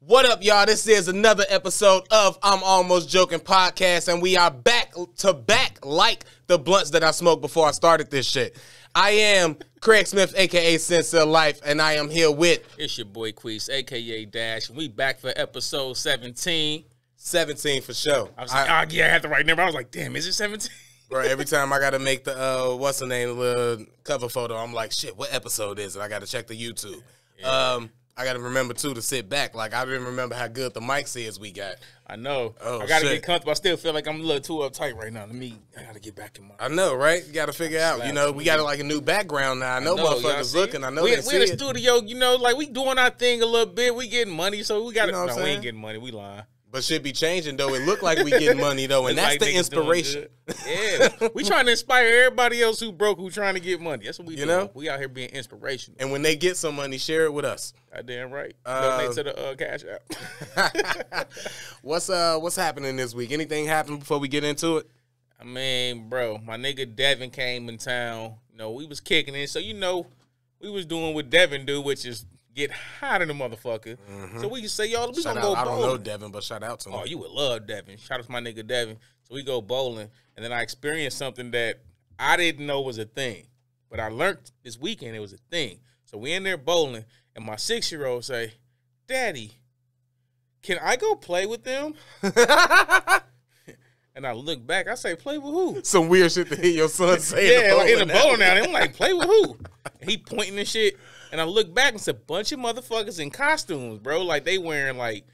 What up, y'all? This is another episode of I'm Almost Joking Podcast, and we are back to back like the blunts that I smoked before I started this shit. I am Craig Smith, a.k.a. Sense of Life, and I am here with... It's your boy Quis, a.k.a. Dash. We back for episode 17. 17 for sure. I was like, I had the right number. I was like, damn, is it 17? Bro, every time I got to make the, what's the name, the little cover photo, I'm like, shit, what episode is it? I got to check the YouTube. Yeah. I got to remember, too, to sit back. Like, I didn't remember how good the mics is we got. I know. Oh, I got to shit. get comfortable. I still feel like I'm a little too uptight right now. I got to get back in my... I know, right? You got to figure out. You know, we got like a new background now. I know motherfuckers looking. I know they see we in it. the studio, you know, like we doing our thing a little bit. We getting money, so we got to... You know what I'm we saying? ain't getting money. We lying. But shit be changing, though. It look like we getting money, though, and Look that's like the niggas doing inspiration. good. Yeah. We trying to inspire everybody else who broke, who trying to get money. That's what we doing. know? We out here being inspirational. And when they get some money, share it with us. Goddamn right. Donate to the Cash App. What's happening this week? Anything happen before we get into it? I mean, bro, my nigga Devin came in town. You know, we was kicking it. So, you know, we was doing what Devin do, which is get hot in the motherfucker. Mm-hmm. So we can say, y'all, we Shout gonna out. go I bowling. don't know Devin, but shout out to him. Oh, you would love Devin. Shout out to my nigga Devin. So we go bowling, and then I experienced something that I didn't know was a thing. But I learned this weekend it was a thing. So we in there bowling, and my 6-year-old say, Daddy, can I go play with them? And I look back, I say, play with who? Some weird shit to hear your son say. Yeah, like in the bowling alley. I'm like, play with who? And he pointing and shit. And I look back and it's a bunch of motherfuckers in costumes, bro. Like they wearing like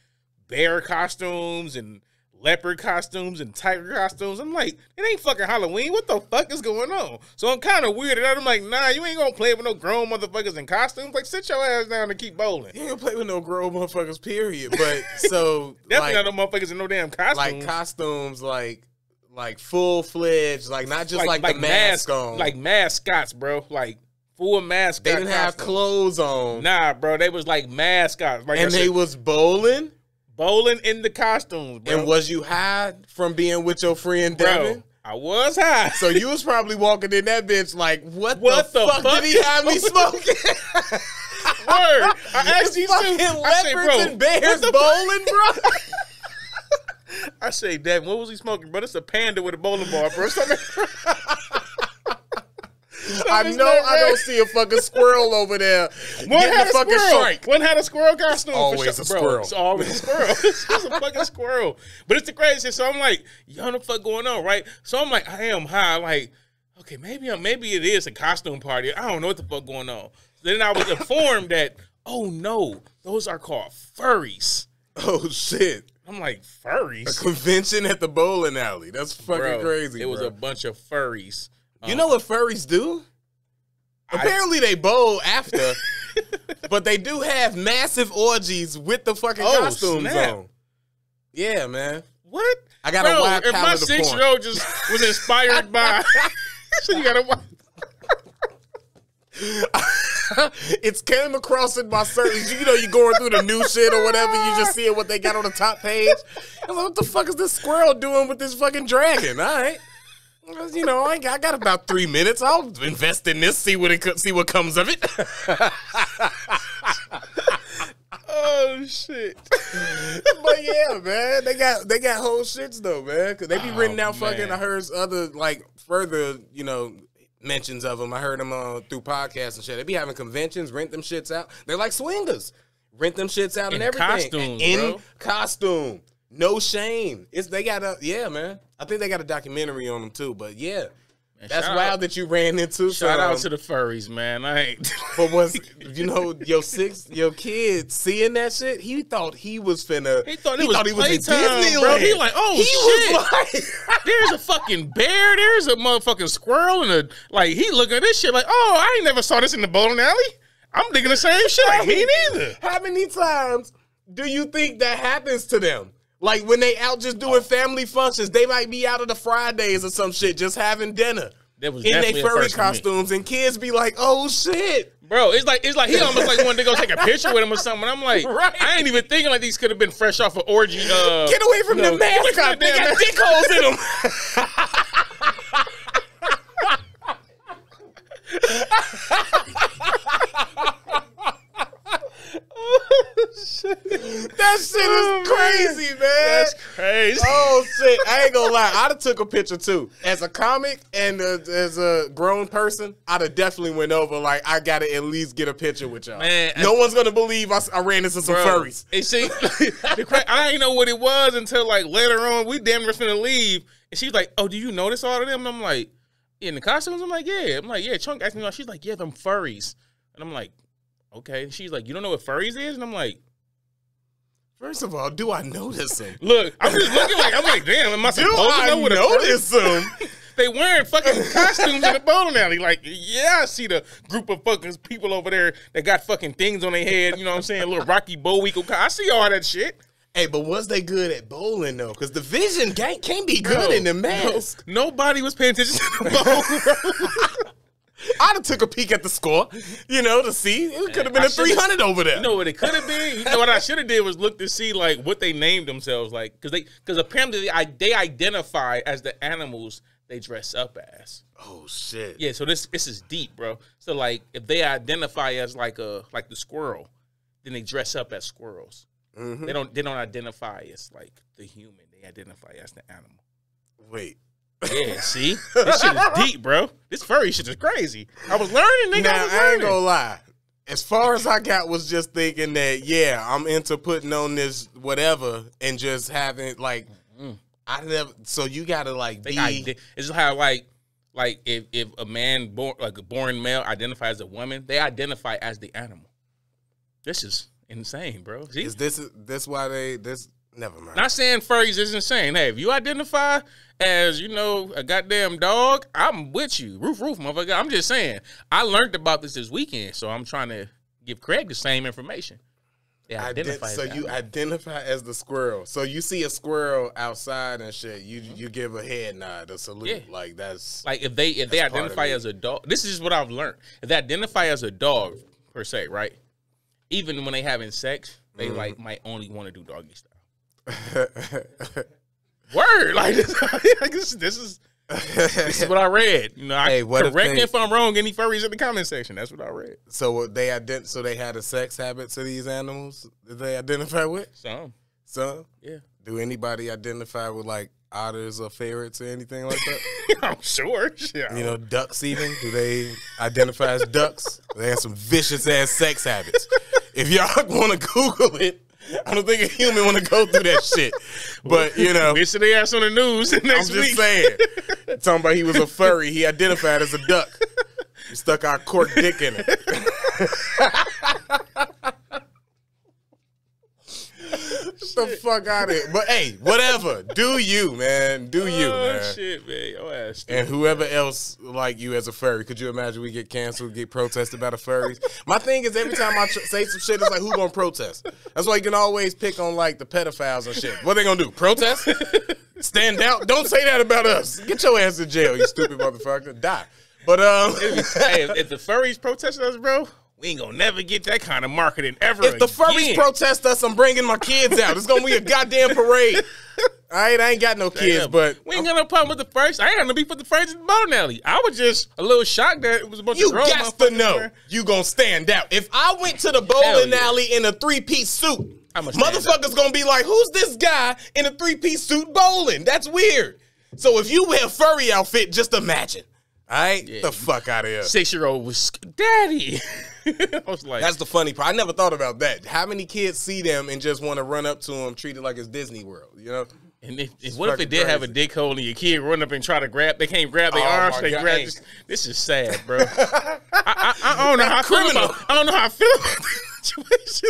bear costumes and leopard costumes and tiger costumes. I'm like, it ain't fucking Halloween. What the fuck is going on? So I'm kind of weirded out. I'm like, nah, you ain't gonna play with no grown motherfuckers in costumes. Like, sit your ass down and keep bowling. You ain't gonna play with no grown motherfuckers, period. But so Definitely like, not no motherfuckers in no damn costumes. like costumes, like full fledged, like not just like the mask on, like mascots, bro. Like full mascot. they didn't have clothes on. Nah, bro, they was like mascots. Like And they was bowling. Bowling in the costumes, bro. And was you high from being with your friend bro, Devin? I was high. So you was probably walking in that bitch like, what the fuck did he have me smoking? Word. I asked you fucking too. I say, leopards and bears bowling, bro. I say, Devin, what was he smoking, bro? It's a panda with a bowling ball, bro. I know I don't see a fucking squirrel over there. One had a fucking squirrel. strike. One had a squirrel costume. Always for a sure, squirrel. Bro. It's always a squirrel. It's just a fucking squirrel. But it's the craziest. So I'm like, yo, what the fuck going on, right? So I'm like, I am high. Like, okay, maybe it is a costume party. I don't know what the fuck going on. So then I was informed that, oh no, those are called furries. Oh shit. I'm like, furries? A convention at the bowling alley. That's fucking crazy. It was a bunch of furries. You know what furries do? Apparently they bowl after, but they do have massive orgies with the fucking costumes snap. on. Yeah, man. What? I got a wide if my palette of porn. 6-year-old just was inspired by, so you gotta watch. It's came across in my search. You know, you're going through the new shit or whatever. You just seeing what they got on the top page. I'm like, what the fuck is this squirrel doing with this fucking dragon? All right. You know, I got about 3 minutes. I'll invest in this, see what comes of it. Oh shit! But yeah, man, they got whole shits though, man. Cause they be renting out fucking. Man. I heard other like further, you know, mentions of them. I heard them through podcasts and shit. They be having conventions, rent them shits out. They're like swingers, rent them shits out and everything. Costumes, in bro. costume, no shame. They got a man. I think they got a documentary on them too. But yeah. Man, That's wild that you ran into. Shout out to the furries, man. I ain't. But was your kid seeing that shit? He thought he was finna. He thought he was in playtime, Disneyland. bro. He like, oh he shit. Was like, There's a fucking bear. There's a motherfucking squirrel and he looking at this shit like, oh, I ain't never saw this in the bowling alley. I'm thinking the same shit. Like, me neither. How many times do you think that happens to them? Like when they out just doing family functions, they might be out of the Fridays or some shit, just having dinner. That was in their definitely a furry first for me. costumes, and kids be like, "Oh shit, Bro, it's like he almost like wanted to go take a picture with him or something. I'm like, Right. I ain't even thinking like these could have been fresh off an orgy. Get away from the mascot! They got dick holes in them." That shit is crazy, man. That's crazy. Oh shit! I ain't gonna lie. I'd have took a picture too. As a comic and as a grown person, I'd have definitely went over. Like, I gotta at least get a picture with y'all. Man, no one's gonna believe I ran into some furries. And see, I didn't know what it was until like later on. We damn near finna leave, and she's like, "Oh, do you notice all of them?" And I'm like, "In the costumes?" I'm like, "Yeah." I'm like, "Yeah." Chunk asked me, she's like, "Yeah, them furries," and I'm like, "Okay." And she's like, "You don't know what furries is?" And I'm like, first of all, do I notice them? Look, I'm just looking like, I'm like, damn, am I supposed to know what notice them? They wearing fucking costumes in the bowling alley. Like, yeah, I see the group of fucking people over there that got fucking things on their head. You know what I'm saying? A little Rocky Bowinkle. I see all that shit. Hey, but was they good at bowling though? Because the vision can't be good in the mask. Nobody was paying attention to the bowl, bro. I'd have took a peek at the score, to see. It could have been a 300 over there. You know what it could have been? You know what I should have did was look to see like what they named themselves, like because apparently they identify as the animals they dress up as. Oh shit! Yeah, so this is deep, bro. So like if they identify as like the squirrel, then they dress up as squirrels. Mm-hmm. They don't identify as like the human. They identify as the animal. Wait. Yeah, see? This shit is deep, bro. This furry shit is crazy. I was learning, nigga. Now, I ain't gonna lie. As far as I got was just thinking that, yeah, I'm into putting on this whatever and just having, like, I never, so you gotta, like, be. It's just how, like if a man, like a born male, identifies as a woman, they identify as the animal. This is insane, bro. See? Is this why this, never mind. Not saying furries is insane. Hey, if you identify as, a goddamn dog, I'm with you. Roof, motherfucker. I'm just saying. I learned about this weekend, so I'm trying to give Craig the same information. Yeah, you identify as the squirrel. So you see a squirrel outside and shit, you give a head nod, a salute. Yeah. Like that's like if they identify as a dog. This is what I've learned. If they identify as a dog per se, right? Even when they having sex, they might only want to do doggy style. Word, like this is what I read. Correct me if I'm wrong. Any furries in the comment section? That's what I read. So they had a sex habit to these animals that they identify with? Some, yeah. Do anybody identify with like otters or ferrets or anything like that? I'm sure. Yeah. Ducks even. Do they identify as ducks? They have some vicious ass sex habits. If y'all want to Google it. I don't think a human want to go through that shit. But, They should they ass on the news next week. I'm just saying. Talking about he was a furry. He identified as a duck. We stuck our cork dick in it. Get the fuck out of here. But, hey, whatever. Do you, man. Do you, man. Oh, shit, man. Your ass. And whoever else like you as a furry. Could you imagine we get canceled, get protested by the furries? My thing is every time I say some shit, it's like, who gonna protest? That's why you can always pick on, like, the pedophiles and shit. What they gonna do? Protest? Stand out? Don't say that about us. Get your ass in jail, you stupid motherfucker. Die. But, hey, if the furries protest us, bro, we ain't gonna never get that kind of marketing ever If the furries protest us, I'm bringing my kids out. It's gonna be a goddamn parade. All right, I ain't got no kids, but we ain't got no problem with the furries. I ain't got no beef with the furries in the bowling alley. I was just a little shocked that it was a bunch of grown motherfuckers. You got to know you gonna stand out. If I went to the bowling alley in a 3-piece suit, motherfuckers gonna be like, "Who's this guy in a 3-piece suit bowling?" That's weird. So if you wear a furry outfit, just imagine. All right, the fuck out of here. 6-year-old was daddy. I was like, that's the funny part. I never thought about that. How many kids see them and just want to run up to them, treat it like it's Disney World? And what if it did have a dick hole and your kid run up and try to grab? They can't grab their arms. They grab. This is sad, bro. I don't know how I don't know how I feel about the situation.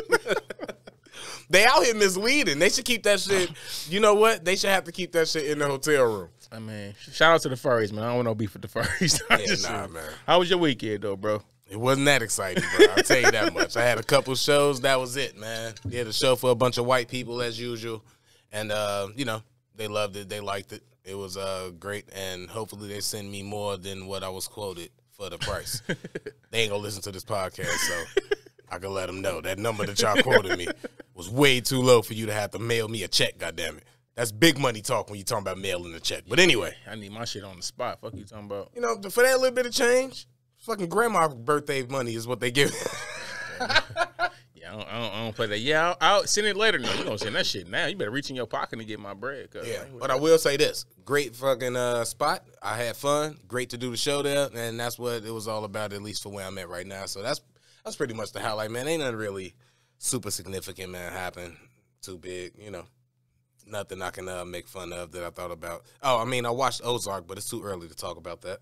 They out here misleading. They should keep that shit. You know what? They should have to keep that shit in the hotel room. I mean, shout out to the furries, man. I don't want no beef with the furries. Man. How was your weekend, though, bro? It wasn't that exciting, bro. I'll tell you that much. I had a couple shows. That was it, man. Did a show for a bunch of white people as usual. And, they loved it. They liked it. It was great. And hopefully they send me more than what I was quoted for the price. They ain't going to listen to this podcast, so I can let them know. That number that y'all quoted me was way too low for you to have to mail me a check, goddammit. That's big money talk when you're talking about mailing a check. But anyway. I need my shit on the spot. Fuck you talking about. For that little bit of change, fucking grandma's birthday money is what they give. Yeah, I don't play that. Yeah, I'll send it later. No, you don't send that shit now. You better reach in your pocket and get my bread. Yeah, but I will say this. Great fucking spot. I had fun. Great to do the show there, and that's what it was all about, at least for where I'm at right now. So that's pretty much the highlight, man. Ain't nothing really super significant, man, happen. Too big, you know. Nothing I can make fun of that I thought about. Oh, I mean, I watched Ozark, but it's too early to talk about that.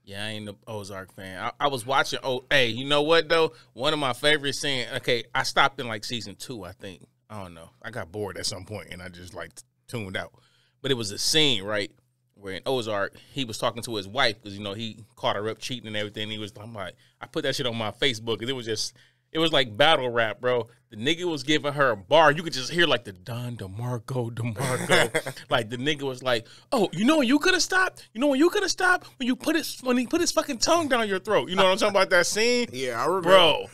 Yeah, I ain't an Ozark fan. I was watching. Oh, hey, you know what though? One of my favorite scenes. Okay, I stopped in like season 2, I think. I don't know. I got bored at some point and I just like tuned out. But it was a scene, right, where in Ozark he was talking to his wife because he caught her up cheating and everything. I'm like, I put that shit on my Facebook because it was like battle rap, bro. The nigga was giving her a bar. You could just hear like the Don DeMarco. Like the nigga was like, "Oh, you know when you could have stopped? You know when you could have stopped when he put his fucking tongue down your throat." You know what I'm talking about, that scene? Yeah, I remember. Bro,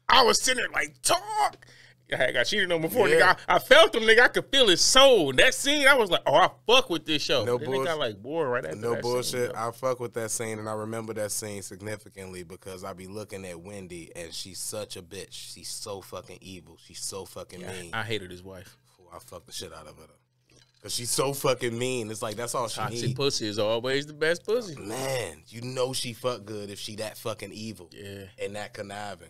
I was sitting there like, talk. I got cheated on before, nigga. I felt him, nigga. I could feel his soul. That scene, I was like, oh, I fuck with this show. No bullshit. Then got like bored right after no that bullshit. Scene, I fuck with that scene, and I remember that scene significantly because I be looking at Wendy, and she's such a bitch. She's so fucking evil. She's so fucking mean. I hated his wife. I fucked the shit out of her, though. Because she's so fucking mean. It's like, that's all she needs. Toxic pussy is always the best pussy. Man, you know she fuck good if she that fucking evil. Yeah. And that conniving.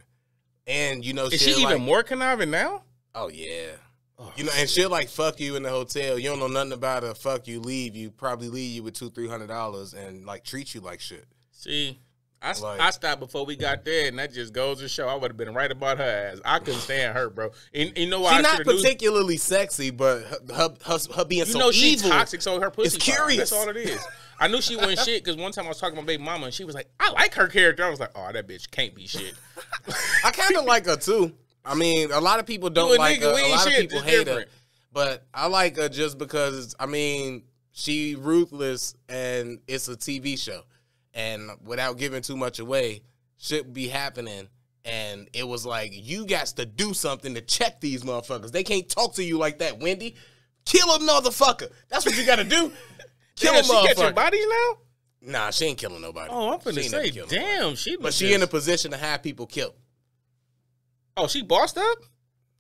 And, is she even more conniving now? Oh, yeah. Oh, and she'll like fuck you in the hotel. You don't know nothing about her. Fuck you, leave you. Probably leave you with $200-$300 and like treat you like shit. See, I stopped before we got there, and that just goes to show I would have been right about her ass. I couldn't stand her, bro. And you know why? She's not particularly sexy, but her being so evil. She's toxic, so her pussy. It's curious. That's all it is. I knew she wasn't shit because one time I was talking to my baby mama, and she was like, "I like her character." I was like, "Oh, that bitch can't be shit." I kind of like her too. I mean, a lot of people don't like her. A lot of people hate her. But I like her just because, I mean, she ruthless and it's a TV show. And without giving too much away, shit be happening. And it was like, you got to do something to check these motherfuckers. They can't talk to you like that, Wendy. Kill a motherfucker. That's what you got to do. Kill a motherfucker. She catching bodies now? Nah, she ain't killing nobody. Oh, I'm finna say, damn. But she in a position to have people killed. Oh, she bossed up?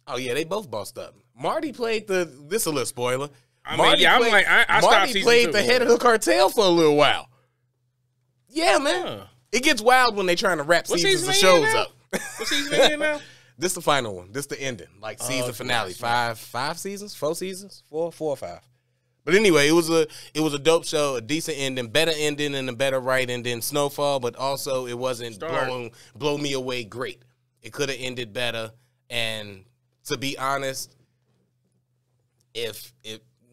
Oh, yeah, they both bossed up. Marty played this a little spoiler. I stopped season 2. Marty played the head of the cartel for a little while. Yeah, man. Huh. It gets wild when they trying to wrap seasons of shows up. What season is it now? This the final one. This the ending. Like season finale. Five seasons? 4 seasons? 4 or 5. But anyway, it was a dope show, a decent ending, better ending and a better writing than Snowfall, but also it wasn't blow me away great. It could have ended better, and to be honest,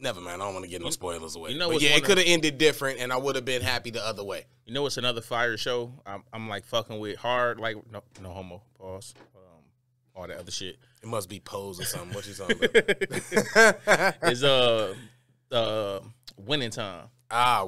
never mind, I don't want to get no spoilers away. But yeah, it could have ended different, and I would have been happy the other way. You know what's another fire show I'm like fucking with hard, like no homo, pause, all that other shit. It must be pose or something. What you talking about? It's Winning Time.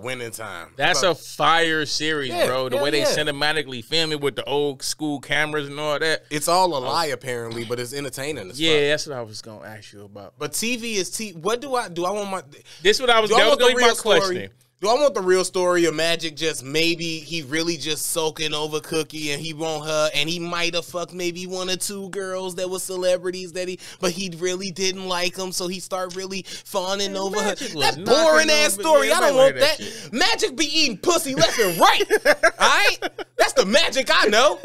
Winning Time. That's a fire series, bro. The way they cinematically film it with the old school cameras and all that. It's all a lie, apparently, but it's entertaining as fuck. That's what I was going to ask you about. But TV is What do I want my... This is what I was going to be my question. Do I want the real story of Magic just maybe he really just soaking over Cookie and he want her and he might have fucked maybe 1 or 2 girls that were celebrities but he really didn't like them, so he start really fawning over her. That boring ass story. I don't want that. Magic be eating pussy left and right. All right? That's the Magic I know.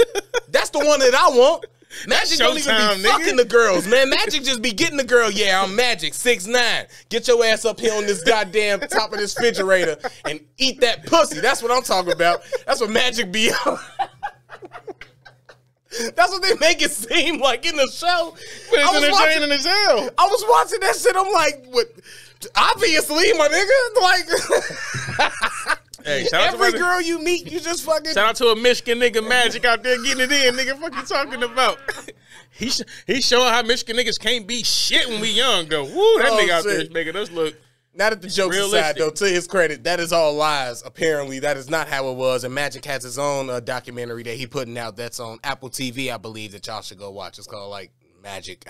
That's the one that I want. Magic don't even be fucking the girls, man. Magic just be getting the girl. Yeah, I'm Magic, 6'9". Get your ass up here on this goddamn top of this refrigerator and eat that pussy. That's what I'm talking about. That's what Magic be on. That's what they make it seem like in the show. But it's entertaining as hell. I was watching that shit. I'm like, what? Obviously, my nigga. Like... Hey, every girl you meet, you just fucking... Shout out to a Michigan nigga, Magic, out there getting it in, nigga. What you talking about? He's showing how Michigan niggas can't be shit when we young, though. Woo, that nigga out there is making us look Not at the jokes aside, though, to his credit, that is all lies. Apparently, that is not how it was. And Magic has his own documentary that he putting out that's on Apple TV, I believe, that y'all should go watch. It's called, like, Magic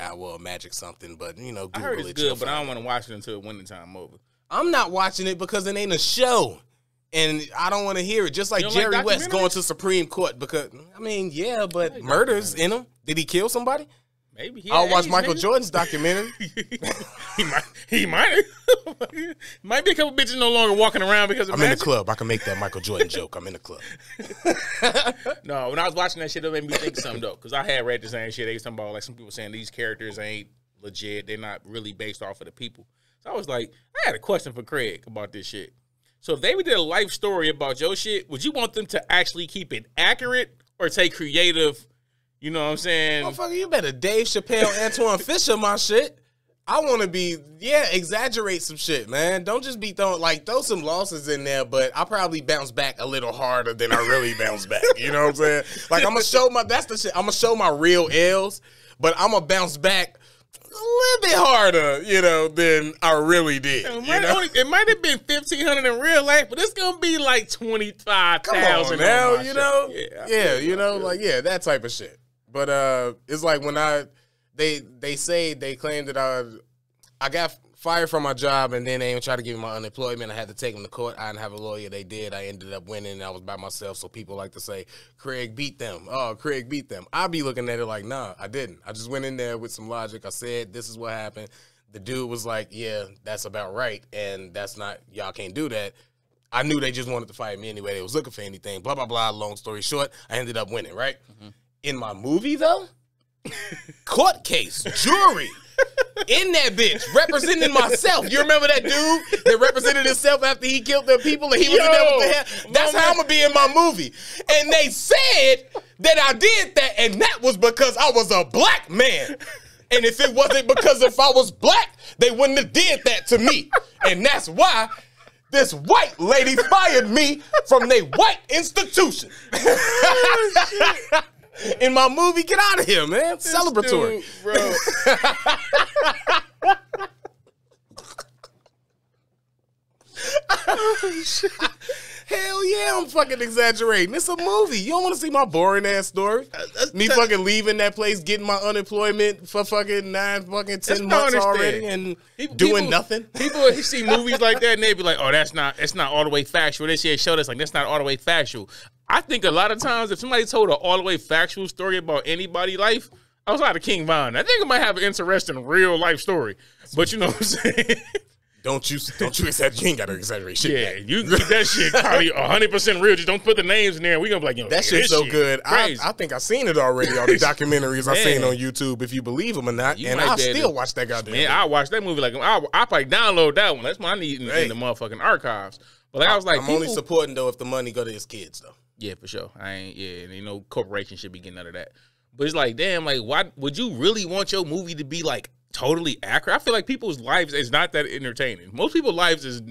something, but, you know, Google I heard it's good, but I don't want to watch it until winning time over. I'm not watching it because it ain't a show. And I don't want to hear it. Just like Jerry West going to Supreme Court because, I mean, yeah, but murder's in him. Did he kill somebody? Maybe I'll watch Michael Jordan's documentary. he might be a couple bitches no longer walking around because of I'm Magic. in the club. I can make that Michael Jordan joke. I'm in the club. No, when I was watching that shit, it made me think of something though, because I had read the same shit. They was talking about like some people saying these characters ain't legit. They're not really based off of the people. So I was like, I had a question for Craig about this shit. So if they did a life story about your shit, would you want them to actually keep it accurate or take creative? You know what I'm saying? Motherfucker, you better Dave Chappelle, Antoine Fisher my shit. I want to be, exaggerate some shit, man. Don't just be throw some losses in there, but I'll probably bounce back a little harder than I really bounce back. You know what I'm saying? Like, I'm going to show that's the shit. I'm going to show my real L's, but I'm going to bounce back a little bit harder, than I really did. It might have been 1,500 in real life, but it's going to be like 25,000. Come on now, Yeah, that type of shit. But it's like when they claimed that I got fired from my job, and then they even tried to give me my unemployment. I had to take them to court. I didn't have a lawyer. They did. I ended up winning, and I was by myself. So people like to say, Craig beat them. Oh, Craig beat them. I'll be looking at it like, nah, I didn't. I just went in there with some logic. I said, this is what happened. The dude was like, yeah, that's about right, and that's not, y'all can't do that. I knew they just wanted to fire me anyway. They was looking for anything, blah, blah, blah. Long story short, I ended up winning, right? Mm-hmm. In my movie, though, court case, jury, in that bitch, representing myself. You remember that dude that represented himself after he killed the people and he was in there with the hair? That's how I'm going to be in my movie. And they said that I did that, and that was because I was a black man. And if it wasn't because if I was black, they wouldn't have did that to me. And that's why this white lady fired me from their white institution. In my movie, get out of here, man. This celebratory. Dude, bro. Oh, shit. Hell yeah, I'm fucking exaggerating. It's a movie. You don't want to see my boring ass story. Me fucking leaving that place, getting my unemployment for fucking 10 months already, and doing nothing. People see movies like that and they be like, "Oh, it's not all the way factual." They see a show that's like, "That's not all the way factual." I think a lot of times if somebody told an all the way factual story about anybody's life outside of King Von, I think it might have an interesting real life story. But you know what I'm saying? Don't you exaggerate? You ain't got to exaggerate shit. Yeah, you can keep that shit probably 100% real. Just don't put the names in there. We gonna be like, that shit's so good. I think I've seen it already on the documentaries I've seen on YouTube, if you believe them or not. And I'll still watch that goddamn movie. I watch that movie like I probably download that one. That's what I need in the motherfucking archives. But like I was like, I'm only supporting though if the money go to his kids though. Yeah, for sure. Corporation should be getting out of that. But it's like, damn, like, why would you really want your movie to be like totally accurate? I feel like people's lives is not that entertaining. Most people's lives is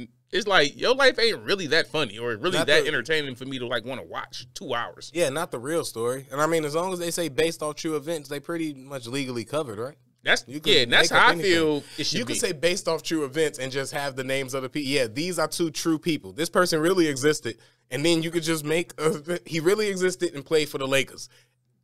like, your life ain't really that funny or really not that entertaining for me to like want to watch 2 hours. Yeah, not the real story. And I mean, as long as they say based off true events, they pretty much legally covered, right? That's how I feel it should be. You can say based off true events and just have the names of the people. Yeah, these are two true people. This person really existed. And then you could just make he really existed and played for the Lakers.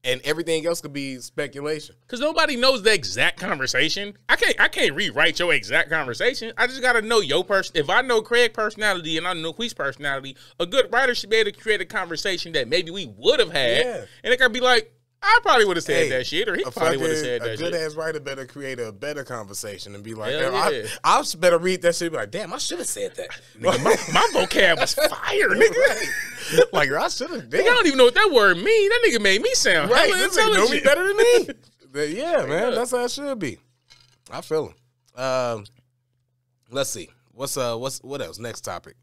And everything else could be speculation. Because nobody knows the exact conversation. I can't rewrite your exact conversation. I just got to know your person. If I know Craig's personality and I know Quis' personality, a good writer should be able to create a conversation that maybe we would have had. Yeah. And it could be like, I probably would have said that shit, or he probably would have said that shit. A good-ass writer better create a better conversation and be like, I better read that shit and be like, damn, I should have said that. Nigga, my vocab was fire, nigga. Like, I should have. I don't even know what that word mean. That nigga made me sound right. This nigga know me better than me. Yeah, man, that's how it should be. I feel him. Let's see. What else? Next topic.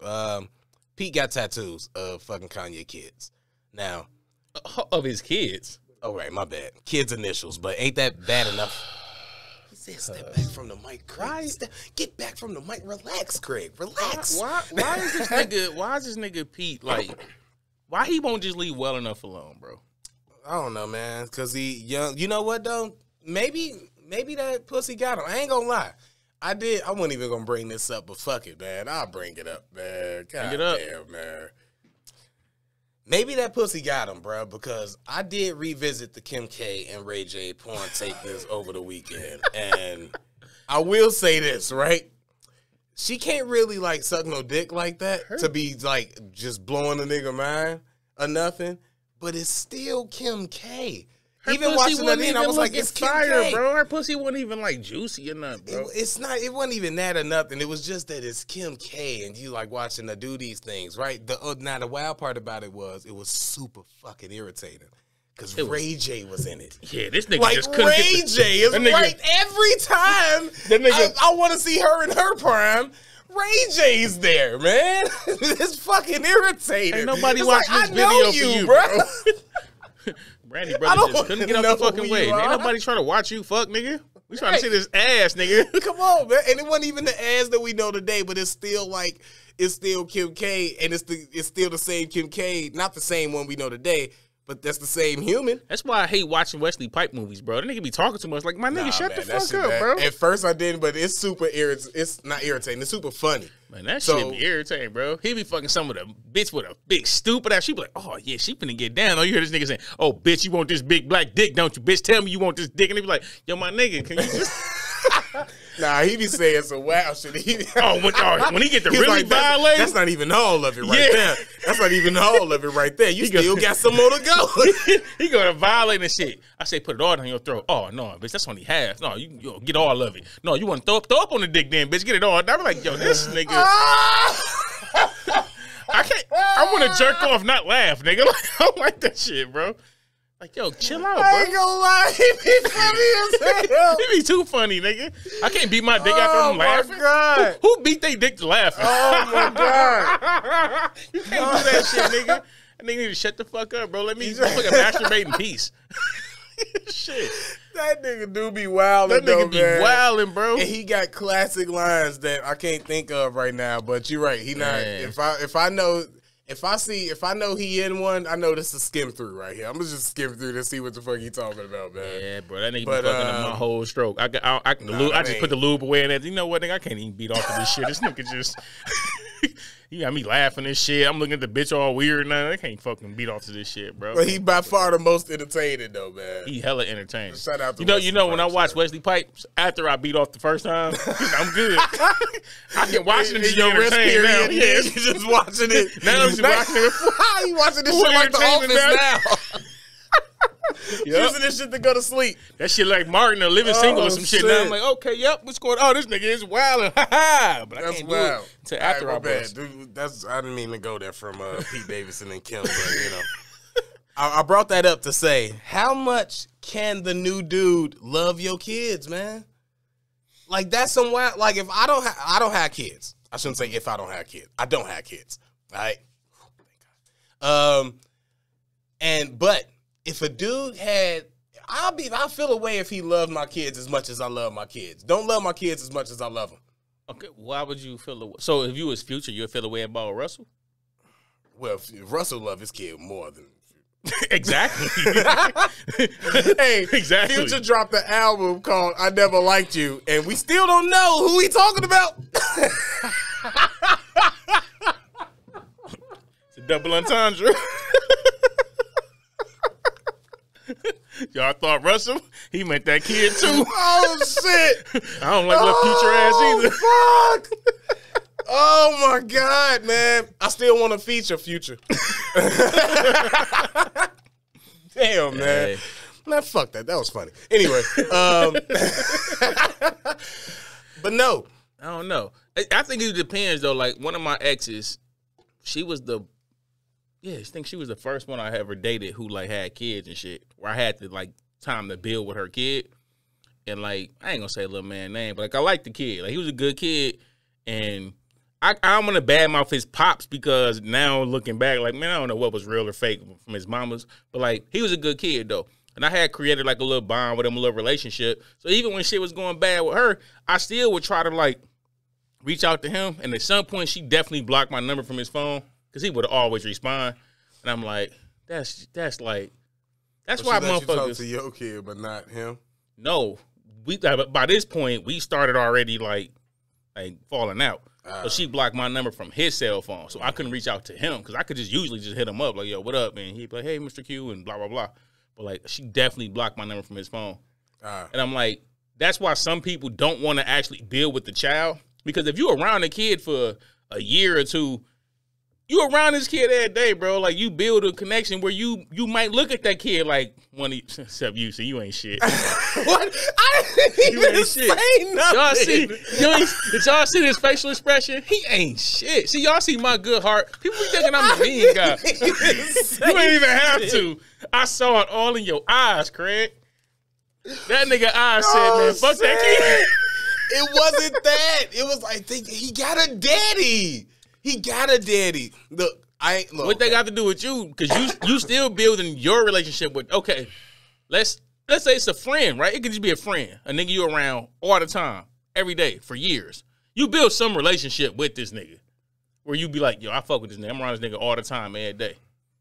Pete got tattoos of fucking Kanye kids. Now, of his kids. Oh, right, my bad. Kids' initials, but ain't that bad enough? He said, step back from the mic, Craig. Get back from the mic. Relax, Craig. Relax. Why is this nigga Pete, like, why he won't just leave well enough alone, bro? I don't know, man, because he young. You know what, though? Maybe that pussy got him. I ain't gonna lie. I wasn't even gonna bring this up, but fuck it, man. I'll bring it up, man. God damn, man. Maybe that pussy got him, bro, because I did revisit the Kim K and Ray J porn takers over the weekend. And I will say this, right? She can't really, like, suck no dick like that to be, like, just blowing a nigga mind or nothing. But it's still Kim K. Even watching that in, I was like, it's fire, Kim K. bro. Her pussy wasn't even like juicy or nothing, bro. It wasn't even that or nothing. It was just that it's Kim K and you like watching her do these things, right? Now the wild part about it was super fucking irritating. Because Ray J was in it. Yeah, this nigga like just couldn't Ray J is right every time I want to see her in her prime. Ray J's there, man. It's fucking irritating. Ain't nobody watching this video for you, bro. Brandy brothers just couldn't get out the fucking way. Ain't nobody trying to watch you fuck, nigga. We trying to see this ass, nigga. Come on, man. And it wasn't even the ass that we know today, but it's still like, it's still Kim K, and it's still the same Kim K, not the same one we know today, but that's the same human. That's why I hate watching Wesley Pipe movies, bro. That nigga be talking too much. Like, my nigga, shut the fuck up, bro. At first I didn't, but it's super irritating. It's not irritating. It's super funny. Man, that shit be irritating, bro. He be fucking some of the bitch with a big stupid ass. She be like, oh, yeah, she finna get down. Oh, you hear this nigga saying, oh, bitch, you want this big black dick, don't you? Bitch, tell me you want this dick. And he be like, yo, my nigga, can you just... Nah, he be saying some wild shit. When he get to really like, violate, that's not even all of it right there. That's not even all of it right there. You still got some more to go. He gonna violate and shit. I say put it all down your throat. Oh no, bitch, that's only half. No, you get all of it. No, you want to throw up on the dick then, bitch. Get it all. I'm like, yo, this nigga. I want to jerk off, not laugh, nigga. Like, I don't like that shit, bro. Like, yo, chill out, bro. I ain't gonna lie, he be funny as hell. He be too funny, nigga. I can't beat my dick after I'm laughing. Oh, my God. Who beat their dick to laughing? Oh, my God. You can't do that shit, nigga. That nigga need to shut the fuck up, bro. Let me fucking masturbate in peace. Shit. That nigga do be wildin', That nigga be wildin', bro. And he got classic lines that I can't think of right now, but you're right. He not, if I know he in one, I know this is skim through right here. I'm gonna just skim through to see what the fuck he talking about, man. Yeah, bro, that nigga be fucking up my whole stroke. I just put the lube away and that. You know what, nigga? I can't even beat off of this shit. This nigga just, he got me laughing and shit. I'm looking at the bitch all weird now. I can't fucking beat off to this shit, bro. But he by far the most entertaining though, man. He hella entertaining. Shout out to you know when I watch Wesley Pipes after I beat off the first time, I'm good. I can watch it in your entertained now. Yeah, you just watching it. Now I'm just watching it. You watching this shit like The Office now. Using this shit to go to sleep. That shit like Martin or Living Single or some shit. Now I'm like, okay, yep, what's going on? Oh, this nigga is wild. But I can't do it until after I bust. Dude, I didn't mean to go there from Pete Davidson and Kim, but you know. I brought that up to say, how much can the new dude love your kids, man? Like that's some wild. Like if I don't have kids. I shouldn't say if I don't have kids. I don't have kids. All right. But if a dude had, I'll feel a way if he loved my kids as much as I love my kids. Don't love my kids as much as I love them. Okay, why would you feel the way? So if you was Future, you'd feel the way about Russell? Well, if Russell loved his kid more than exactly. Hey, exactly. Future dropped the album called "I Never Liked You," and we still don't know who he talking about. It's a double entendre. Y'all thought Russell? He meant that kid too. Oh shit! I don't like little Future ass either. Fuck! Oh my God, man! I still want to feature Future. Damn, man. Hey. Man, fuck that. That was funny. Anyway, but no, I don't know. I think it depends though. Like one of my exes, she was I think she was the first one I ever dated who like had kids and shit. Where I had to like time to build with her kid, and like I ain't gonna say a little man name, but like I liked the kid. Like he was a good kid, and I'm gonna badmouth his pops because now looking back, like man, I don't know what was real or fake from his mamas, but like he was a good kid though, and I had created like a little bond with him, a little relationship. So even when shit was going bad with her, I still would try to like reach out to him, and at some point she definitely blocked my number from his phone because he would always respond, and I'm like, that's why motherfuckers you talk to your kid but not him. No, by this point we started already like falling out. So she blocked my number from his cell phone, so I couldn't reach out to him because I could usually just hit him up like, yo, what up? And he'd be like, hey, Mr. Q, and blah, blah, blah. But like, she definitely blocked my number from his phone. And I'm like, that's why some people don't want to actually build with the child, because if you're around a kid for a year or two, you around this kid every day, bro. Like, you build a connection where you might look at that kid like one of except you, so you ain't shit. What? I didn't even say nothing. Did y'all see his facial expression? He ain't shit. See, y'all see my good heart. People be thinking I'm the mean guy. You ain't even have to. I saw it all in your eyes, Craig. That nigga eyes said, man, fuck that kid. It wasn't that. It was like, he got a daddy. He got a daddy. Look, what they got to do with you? Because you still building your relationship with. Okay, let's say it's a friend, right? It could just be a friend, a nigga you around all the time, every day for years. You build some relationship with this nigga, where you be like, yo, I fuck with this nigga. I'm around this nigga all the time, every day.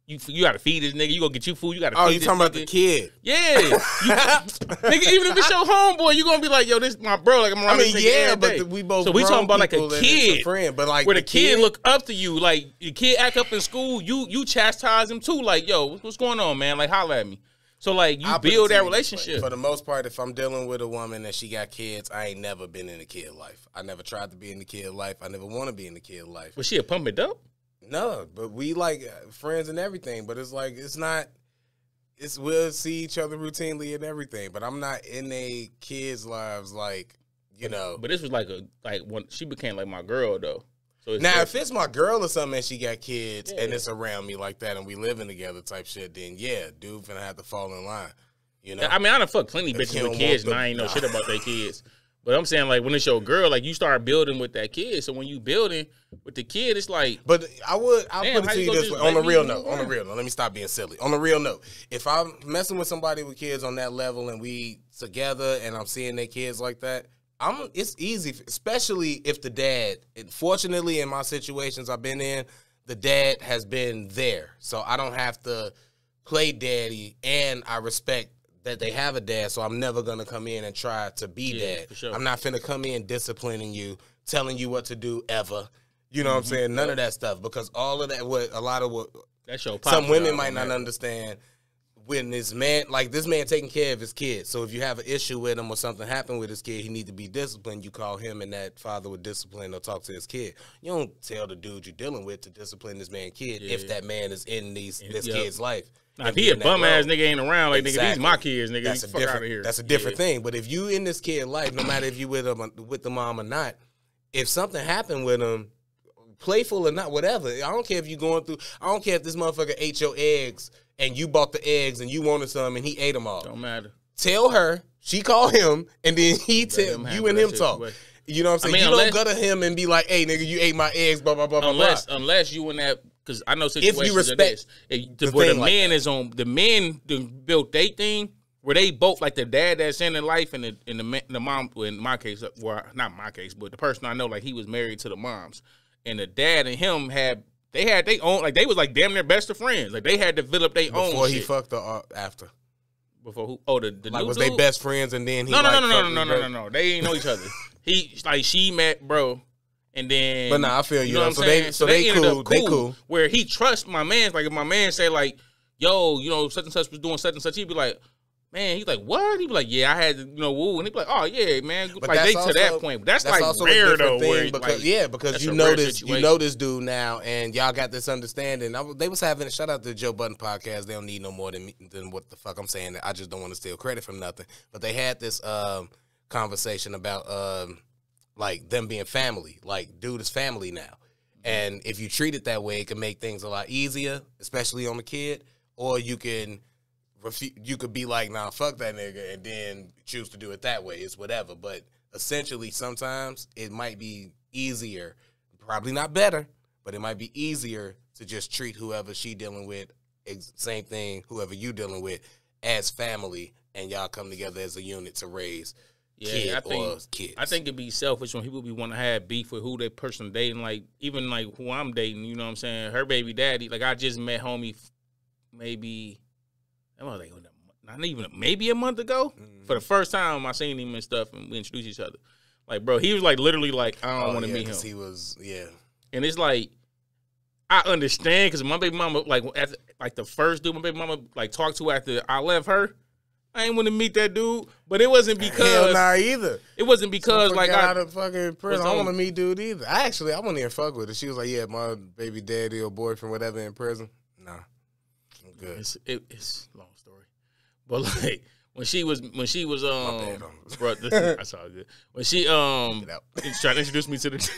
You got to feed this nigga. You go get you food. You got to. Oh, feed you this talking nigga. about the kid? Yeah, nigga. Even if it's your homeboy, you gonna be like, yo, this my bro. Like I'm around. This nigga every day. But we both. So we talking about like a kid, friend, but like where the kid look up to you. Like your kid act up in school, you chastise him too. Like, yo, what's going on, man? Like, holla at me. So like you build that relationship. For the most part, if I'm dealing with a woman and she got kids, I ain't never been in a kid life. I never tried to be in the kid life. I never want to be in the kid life. Was she a pump it up? No, but we like friends and everything. But it's like we'll see each other routinely and everything. But I'm not in a kids' lives like, you know. But this was like when she became like my girl though. So it's now, if it's my girl or something and she got kids and it's around me like that and we living together type shit, then yeah, dude finna have to fall in line. You know. I mean, I done fucked plenty bitches with kids and I ain't know shit about their kids. But I'm saying, like, when it's your girl, like, you start building with that kid. So when you building with the kid, it's like. But I'll put it to you this way. On a real note, let me stop being silly. On a real note, if I'm messing with somebody with kids on that level and we together and I'm seeing their kids like that, it's easy, especially if the dad, fortunately in my situations I've been in, the dad has been there. So I don't have to play daddy, and I respect that they have a dad, so I'm never going to come in and try to be dad. For sure. I'm not finna come in disciplining you, telling you what to do ever. You know what I'm saying? None of that stuff, because all of that, that's your some women might not understand when this man taking care of his kid. So if you have an issue with him or something happened with his kid, he need to be disciplined. You call him and that father would discipline or talk to his kid. You don't tell the dude you're dealing with to discipline this man's kid if that man is in this kid's life. Now, if he a bum ass nigga ain't around, like nigga, these my kids, nigga. That's fuck out of here. That's a different thing. But if you in this kid life, no matter if you with the mom or not, if something happened with him, playful or not, whatever. I don't care if you going through. I don't care if this motherfucker ate your eggs and you bought the eggs and you wanted some and he ate them all. Don't matter. Tell her. She call him and then he tell you and him talk. You know what I'm saying? You don't go to him and be like, "Hey, nigga, you ate my eggs." Blah blah blah blah. Unless you in that. Because I know situations if you respect where the man is on, the men built their thing where they both, like the dad that's in their life and the mom, well, in my case, well, not my case, but the person I know, like he was married to the moms. And the dad and him had their own, like they was like damn near best of friends. Like they had developed their own before he shit. fucked her after. Before who? Oh, the like new was dude? they best friends and then he No. They ain't know each other. She met bro. And then, but nah, I feel you. Know what I'm saying? They cool. They cool. Where he trusts my man. Like if my man say like, "Yo, you know, such and such was doing such and such," he'd be like, "Man," he's like, "What?" He'd be like, "Yeah, I had to, woo," and he'd be like, "Oh yeah, man." But like they to that point. But that's like rare though. Because you know this dude now, and y'all got this understanding. They was having a shout out to the Joe Budden podcast. They don't need no more than what the fuck I'm saying. I just don't want to steal credit from nothing. But they had this conversation about like them being family, like dude is family now. And if you treat it that way, it can make things a lot easier, especially on the kid. Or you can be like, nah, fuck that nigga, and then choose to do it that way. It's whatever. But essentially, sometimes it might be easier, probably not better, but it might be easier to just treat whoever she dealing with, same thing, whoever you dealing with, as family, and y'all come together as a unit to raise kids. I think it'd be selfish when people be want to have beef with who they person dating. Like even like who I'm dating, you know what I'm saying? Her baby daddy. Like I just met homie, maybe not even maybe a month ago. For the first time, I seen him and stuff, and we introduced each other. Like bro, he was like literally like I don't want to meet him. He was and it's like I understand because my baby mama like the first dude my baby mama like talked to after I left her. I ain't want to meet that dude, but it wasn't because. Hell nah either. It wasn't because like I out of fucking prison. I don't want to meet dude either. I wouldn't even fuck with her. She was like, yeah, my baby daddy or boyfriend, whatever, in prison. Nah, I'm good. It's a long story, but like when she was bad, bro, that's all good. When she trying to introduce me to the.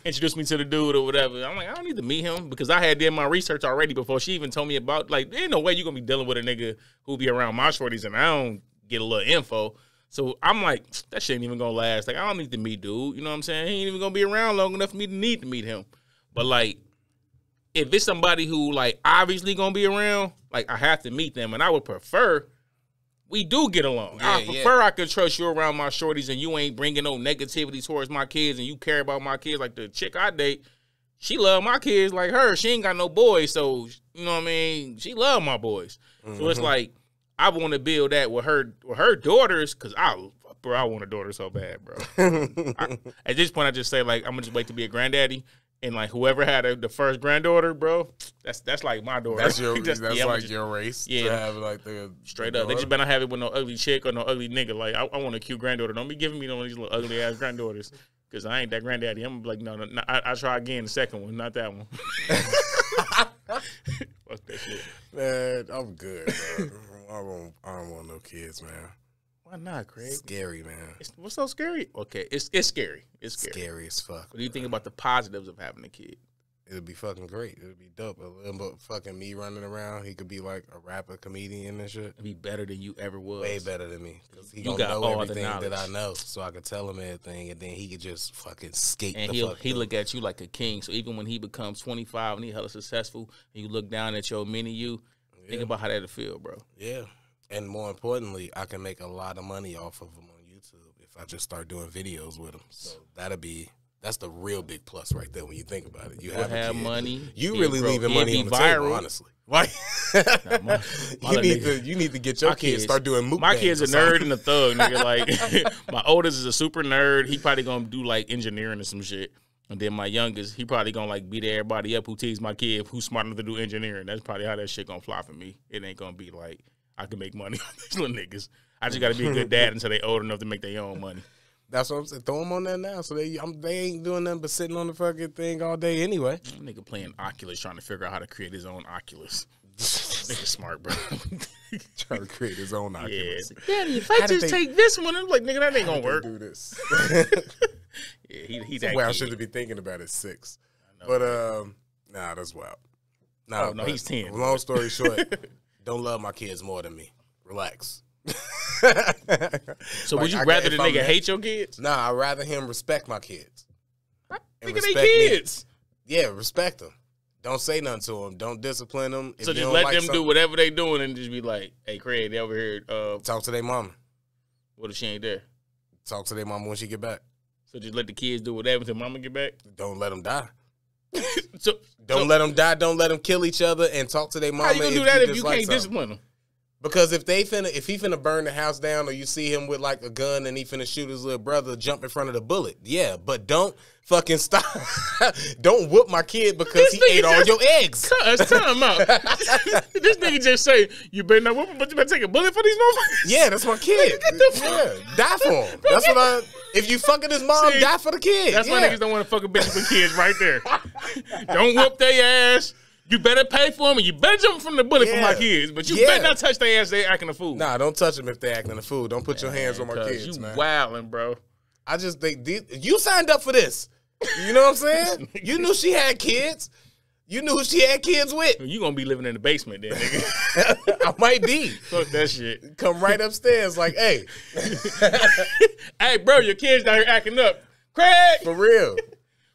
Introduced me to the dude or whatever. I'm like, I don't need to meet him because I had did my research already before she even told me about, like, there ain't no way you going to be dealing with a nigga who be around my shorties and I don't get a little info. So I'm like, that shit ain't even going to last. Like, I don't need to meet dude. You know what I'm saying? He ain't even going to be around long enough for me to need to meet him. But, like, if it's somebody who, like, obviously going to be around, like, I have to meet them. And I would prefer we do get along. I prefer I can trust you around my shorties and you ain't bringing no negativity towards my kids and you care about my kids. Like the chick I date, she love my kids like her. She ain't got no boys, so, you know what I mean? She love my boys. Mm-hmm. So it's like, I want to build that with her daughters because I want a daughter so bad, bro. At this point, I just say, like, I'm going to just wait to be a granddaddy. And like whoever had the first granddaughter, bro, that's like my daughter. That's your like your race. Yeah, to have like the straight up. They just better not have it with no ugly chick or no ugly nigga. Like I want a cute granddaughter. Don't be giving me one of these little ugly ass granddaughters because I ain't that granddaddy. I'm like no. I try again the second one, not that one. Fuck that shit, man. I'm good, bro. I don't want no kids, man. Why not, Craig? Scary, man. What's so scary? Okay, it's scary. It's scary. Scary as fuck. What do you think about the positives of having a kid? It'll be fucking great. It'll be dope. But fucking me running around, he could be like a rapper, comedian and shit. It'd be better than you ever was. Way better than me. Because he gonna know everything that I know. So I could tell him everything and then he could just fucking skate and he look at you like a king. So even when he becomes 25 and he hella successful and you look down at your mini you, think about how that'll feel, bro. Yeah. And more importantly, I can make a lot of money off of him on YouTube if I just start doing videos with him. So that's the real big plus right there when you think about it. You have money. You really leaving money on the table, honestly. Like, you need to get your kids start doing moot. My kid's a nerd and a thug, nigga. Like my oldest is a super nerd. He probably gonna do like engineering or some shit. And then my youngest, he probably gonna like beat everybody up who tease my kid who's smart enough to do engineering. That's probably how that shit gonna fly for me. It ain't gonna be like I can make money on these little niggas. I just got to be a good dad until they old enough to make their own money. That's what I'm saying. Throw them on there now. So they ain't doing nothing but sitting on the fucking thing all day anyway. Nigga playing Oculus, trying to figure out how to create his own Oculus. Nigga smart, bro. Trying to create his own Oculus. Yeah. Daddy, if I just take this one, I'm like, nigga, that ain't going to work. Do this. Yeah, he's that way I kid. shouldn't be thinking about it 6. But, nah, that's wild. Nah, no, he's 10. Long story short. Don't love my kids more than me. Relax. So would you rather the nigga hate your kids? Nah, I'd rather him respect my kids. Nigga, they kids. Yeah, respect them. Don't say nothing to them. Don't discipline them. So just let them do whatever they doing and just be like, hey, Craig, they over here. Talk to their mama. What if she ain't there? Talk to their mama when she get back. So just let the kids do whatever until mama get back? Don't let them die. Don't let them die. Don't let them kill each other and talk to their mama. How you gonna do that if you can't discipline them? Because if he finna burn the house down or you see him with like a gun and he finna shoot his little brother, jump in front of the bullet. Yeah, but don't fucking stop. Don't whoop my kid because he ate all your eggs. Time out. This nigga just say, you better not whoop him, but you better take a bullet for these motherfuckers. Yeah, that's my kid. Die for him. That's what if you fucking his mom, die for the kid. That's why niggas don't want to fuck a bitch with kids right there. Don't whoop their ass. You better pay for them, and you better jump from the bullet for my kids. But you better not touch their ass. They acting a fool. Nah, don't touch them if they acting a fool. Don't put your hands on my kids, you man. Wildin', bro. I just think you signed up for this. You know what I'm saying? You knew she had kids. You knew who she had kids with. You gonna be living in the basement then, nigga. I might be. Fuck that shit. Come right upstairs like, hey. Hey, bro, your kids down here acting up. Craig! For real.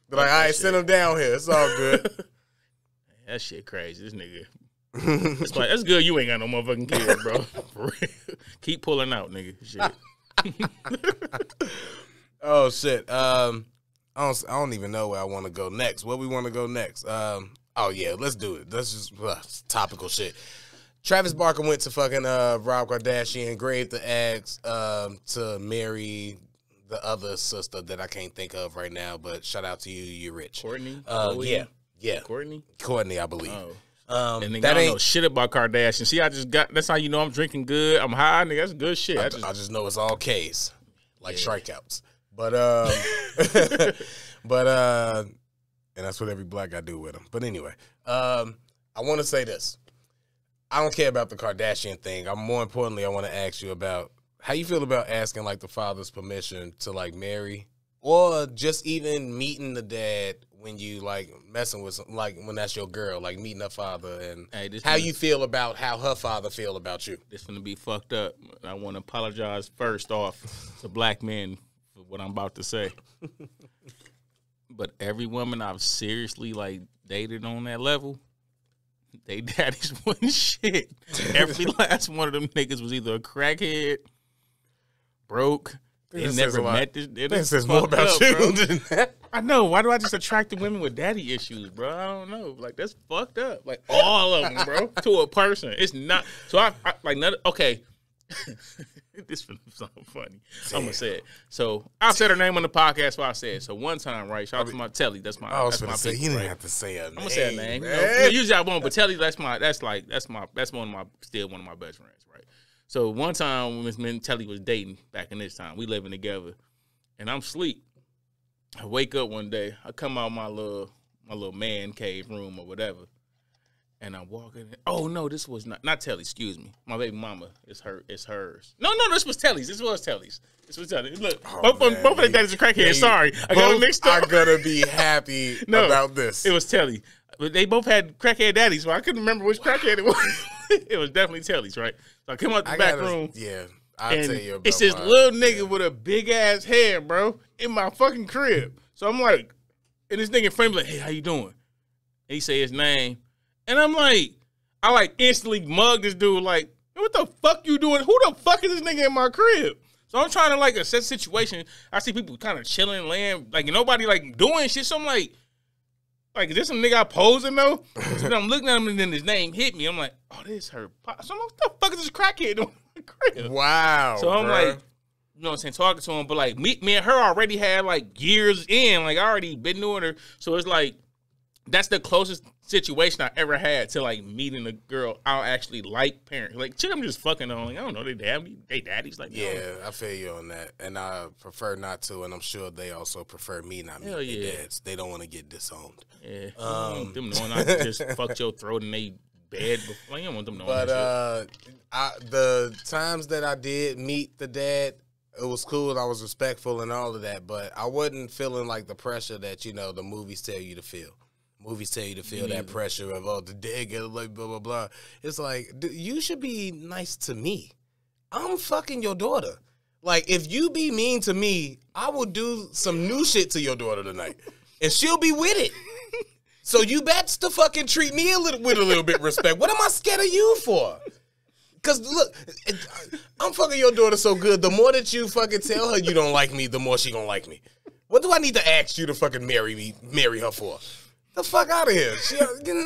They're like, all right, send them down here. It's all good. That shit crazy. This nigga. That's good you ain't got no motherfucking kids, bro. For real. Keep pulling out, nigga. Shit. Oh, shit. I don't even know where I want to go next. Where we want to go next? Oh, yeah, let's do it. Let's just topical shit. Travis Barker went to fucking Rob Kardashian, engraved the eggs to marry the other sister that I can't think of right now, but shout out to you. You're rich. Courtney? Yeah. Courtney, I believe. Oh, And nigga, that I don't ain't know shit about Kardashian. See, I just got. That's how you know I'm drinking good. I'm high, nigga. That's good shit. I just know it's all K's, like strikeouts. But and that's what every black guy do with them. But anyway, I want to say this. I don't care about the Kardashian thing. More importantly, I want to ask you about how you feel about asking like the father's permission to like marry, or just even meeting the dad when you like messing with some, like when that's your girl, like meeting her father, and how you feel about how her father feel about you. This gonna be fucked up. I want to apologize first off to black men for what I'm about to say. But every woman I've seriously like dated on that level, they daddies wasn't shit. Every last one of them niggas was either a crackhead, broke. They never met this. This says more about you than that. I know. Why do I just attract the women with daddy issues, bro? I don't know. Like, that's fucked up. Like, all of them, bro, to a person. It's not. So, I like, not, okay. This is something funny. Damn. I'm going to say it. So, I said her name on the podcast, so I said it. So, one time, right, shout out to my Telly. That's my I was going to say, people, you didn't right? have to say her name. I'm going to say her name. You know, usually I won't, but Telly, that's one of my, still one of my best friends, right? So one time when me and Telly was dating back in this time, we living together, and I'm asleep. I wake up one day, I come out my little man cave room or whatever, and I walk in. Oh no, this was not Telly. Excuse me, my baby mama. It's hers. No, this was Telly's. This was Telly's. Look, both of the daddies are crackheads. Sorry, I got them mixed up. I'm gonna be happy about this. It was Telly. But they both had crackhead daddies, so I couldn't remember which crackhead it was. It was definitely Telly's, right? So I come out the back room. Yeah, I'll tell you about it's this little nigga with a big ass head, bro, in my fucking crib. So I'm like, and this nigga in front of me like, hey, how you doing? And he say his name. And I'm like, I like instantly mug this dude like, what the fuck you doing? Who the fuck is this nigga in my crib? So I'm trying to like assess the situation. I see people kind of chilling, laying, like nobody like doing shit. So I'm like, is this some nigga I posing though? So then I'm looking at him and then his name hit me. I'm like, oh, this her pop. So I'm like, what the fuck is this crackhead doing in the crib? Wow. So I'm like, you know what I'm saying, talking to him, but like me and her already had like years in, like I already been doing her. So it's like, that's the closest situation I ever had to like meeting a girl I actually like parents. Like, chick, I'm just fucking on. Like, I don't know, they daddies. Like, yeah, I feel you on that, and I prefer not to, and I'm sure they also prefer me not meet their dads. They don't want to get disowned. Yeah, them knowing I just fucked your throat in they bed before. You don't want them knowing. But the times that I did meet the dad, it was cool. I was respectful and all of that, but I wasn't feeling like the pressure that the movies tell you to feel. Movies tell you to feel that pressure of, oh, the dad get like blah, blah, blah. It's like, you should be nice to me. I'm fucking your daughter. Like, if you be mean to me, I will do some new shit to your daughter tonight. And she'll be with it. So you best to fucking treat me with a little bit of respect. What am I scared of you for? Because, look, I'm fucking your daughter so good, the more that you fucking tell her you don't like me, the more she gonna like me. What do I need to ask you to fucking marry her for? The fuck out of here.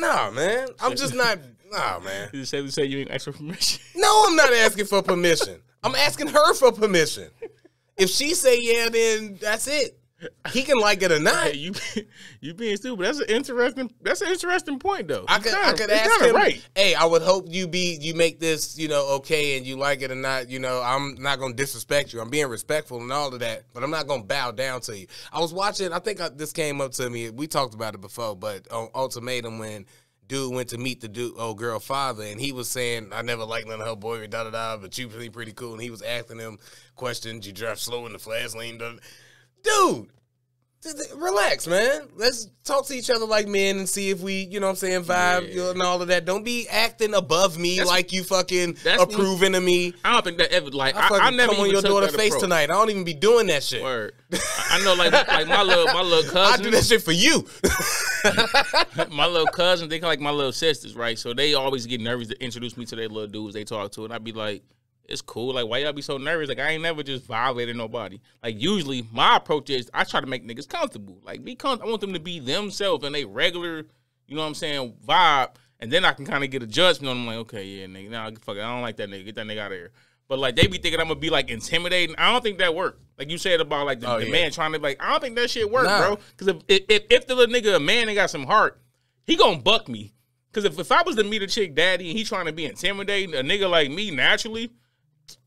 Nah, man. I'm just not, nah, man. You say you ain't ask for permission? No, I'm not asking for permission. I'm asking her for permission. If she say yeah, then that's it. He can like it or not. Hey, you being stupid. That's an interesting point though. I could ask him. Right. Hey, I would hope you make this okay, and you like it or not. I'm not gonna disrespect you. I'm being respectful and all of that, but I'm not gonna bow down to you. I was watching. I think this came up to me. We talked about it before, but on Ultimatum when dude went to meet the old girl father, and he was saying, I never liked none of her boyfriend, but you pretty cool, and he was asking him questions. You drive slow in the fast lane, dude, relax, man. Let's talk to each other like men and see if we, vibe and all of that. Don't be acting above me like you fucking approving of me. I don't think that ever, like, I never come on your daughter's face tonight. I don't even be doing that shit. Word. I know, like my little cousin. I do that shit for you. My little cousins, they like my little sisters, right? So they always get nervous to introduce me to their little dudes they talk to, and I'd be like, it's cool. Like, why y'all be so nervous? Like, I ain't never just violated nobody. Like, usually my approach is I try to make niggas comfortable. Like, I want them to be themselves and they regular, vibe. And then I can kind of get a judgment on them. Like, okay, yeah, nigga, nah, fuck it. I don't like that nigga. Get that nigga out of here. But, like, they be thinking I'm going to be, like, intimidating. I don't think that work. Like you said about, like, the man trying to, like, I don't think that shit work, bro. Because if the little nigga, a man, ain't got some heart, he going to buck me. Because if I was to meet a chick daddy and he trying to be intimidating, a nigga like me naturally,